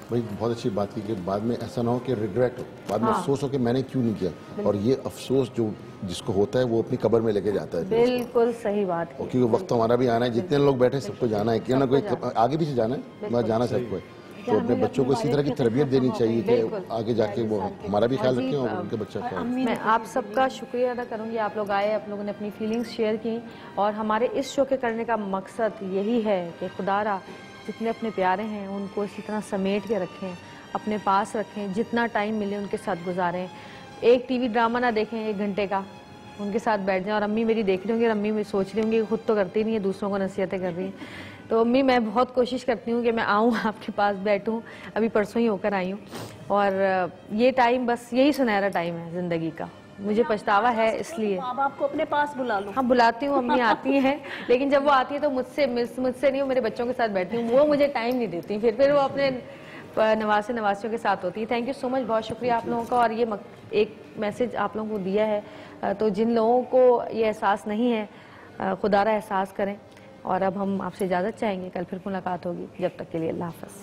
भाई बहुत अच्छी बात की कि बाद में ऐसा ना हो कि रिग्रेट हो, बाद में अफसोस हो कि मैंने क्यों नहीं किया, और ये अफसोस जो जिसको होता है वो अपनी कब्र में लेके जाता है। बिल्कुल सही बात क्योंकि वक्त हमारा भी आना है, जितने लोग बैठे सबको जाना है, कि ना कोई आगे पीछे जाना है, जाना सबको है। तो अपने बच्चों को इसी तरह की तरबियत देनी चाहिए कि आगे जाके वो हमारा भी ख्याल रखें और उनके बच्चा का। मैं आप सबका शुक्रिया अदा करूंगी, आप लोग आए, आप लोगों ने अपनी फीलिंग्स शेयर की, और हमारे इस शो के करने का मकसद यही है कि खुदारा जितने अपने प्यारे हैं उनको इसी तरह समेट के रखें, अपने पास रखें, जितना टाइम मिले उनके साथ गुजारें। एक टीवी ड्रामा ना देखें 1 घंटे का, उनके साथ बैठ जाएं। और अम्मी मेरी देख रही होंगी और अम्मी सोच रही होंगी खुद तो करती नहीं है, दूसरों को नसीहतें कर रही है। तो अम्मी मैं बहुत कोशिश करती हूँ कि मैं आऊँ आपके पास बैठूँ, अभी परसों ही होकर आई हूँ, और ये टाइम बस यही सुनहरा टाइम है ज़िंदगी का। मुझे पछतावा है इसलिए। अब आपको अपने पास बुला लो। हाँ बुलाती हूँ, अम्मी आती हैं, लेकिन जब वो आती है तो मुझसे नहीं, वो मेरे बच्चों के साथ बैठती हूँ, वो मुझे टाइम नहीं देती, फिर वो अपने नवासियों के साथ होती है। थैंक यू सो मच, बहुत शुक्रिया आप लोगों का। और ये एक मैसेज आप लोगों को दिया है, तो जिन लोगों को ये एहसास नहीं है खुदारा एहसास करें। और अब हम आपसे इजाज़त चाहेंगे, कल फिर मुलाकात होगी, जब तक के लिए अल्लाह हाफ़िज़।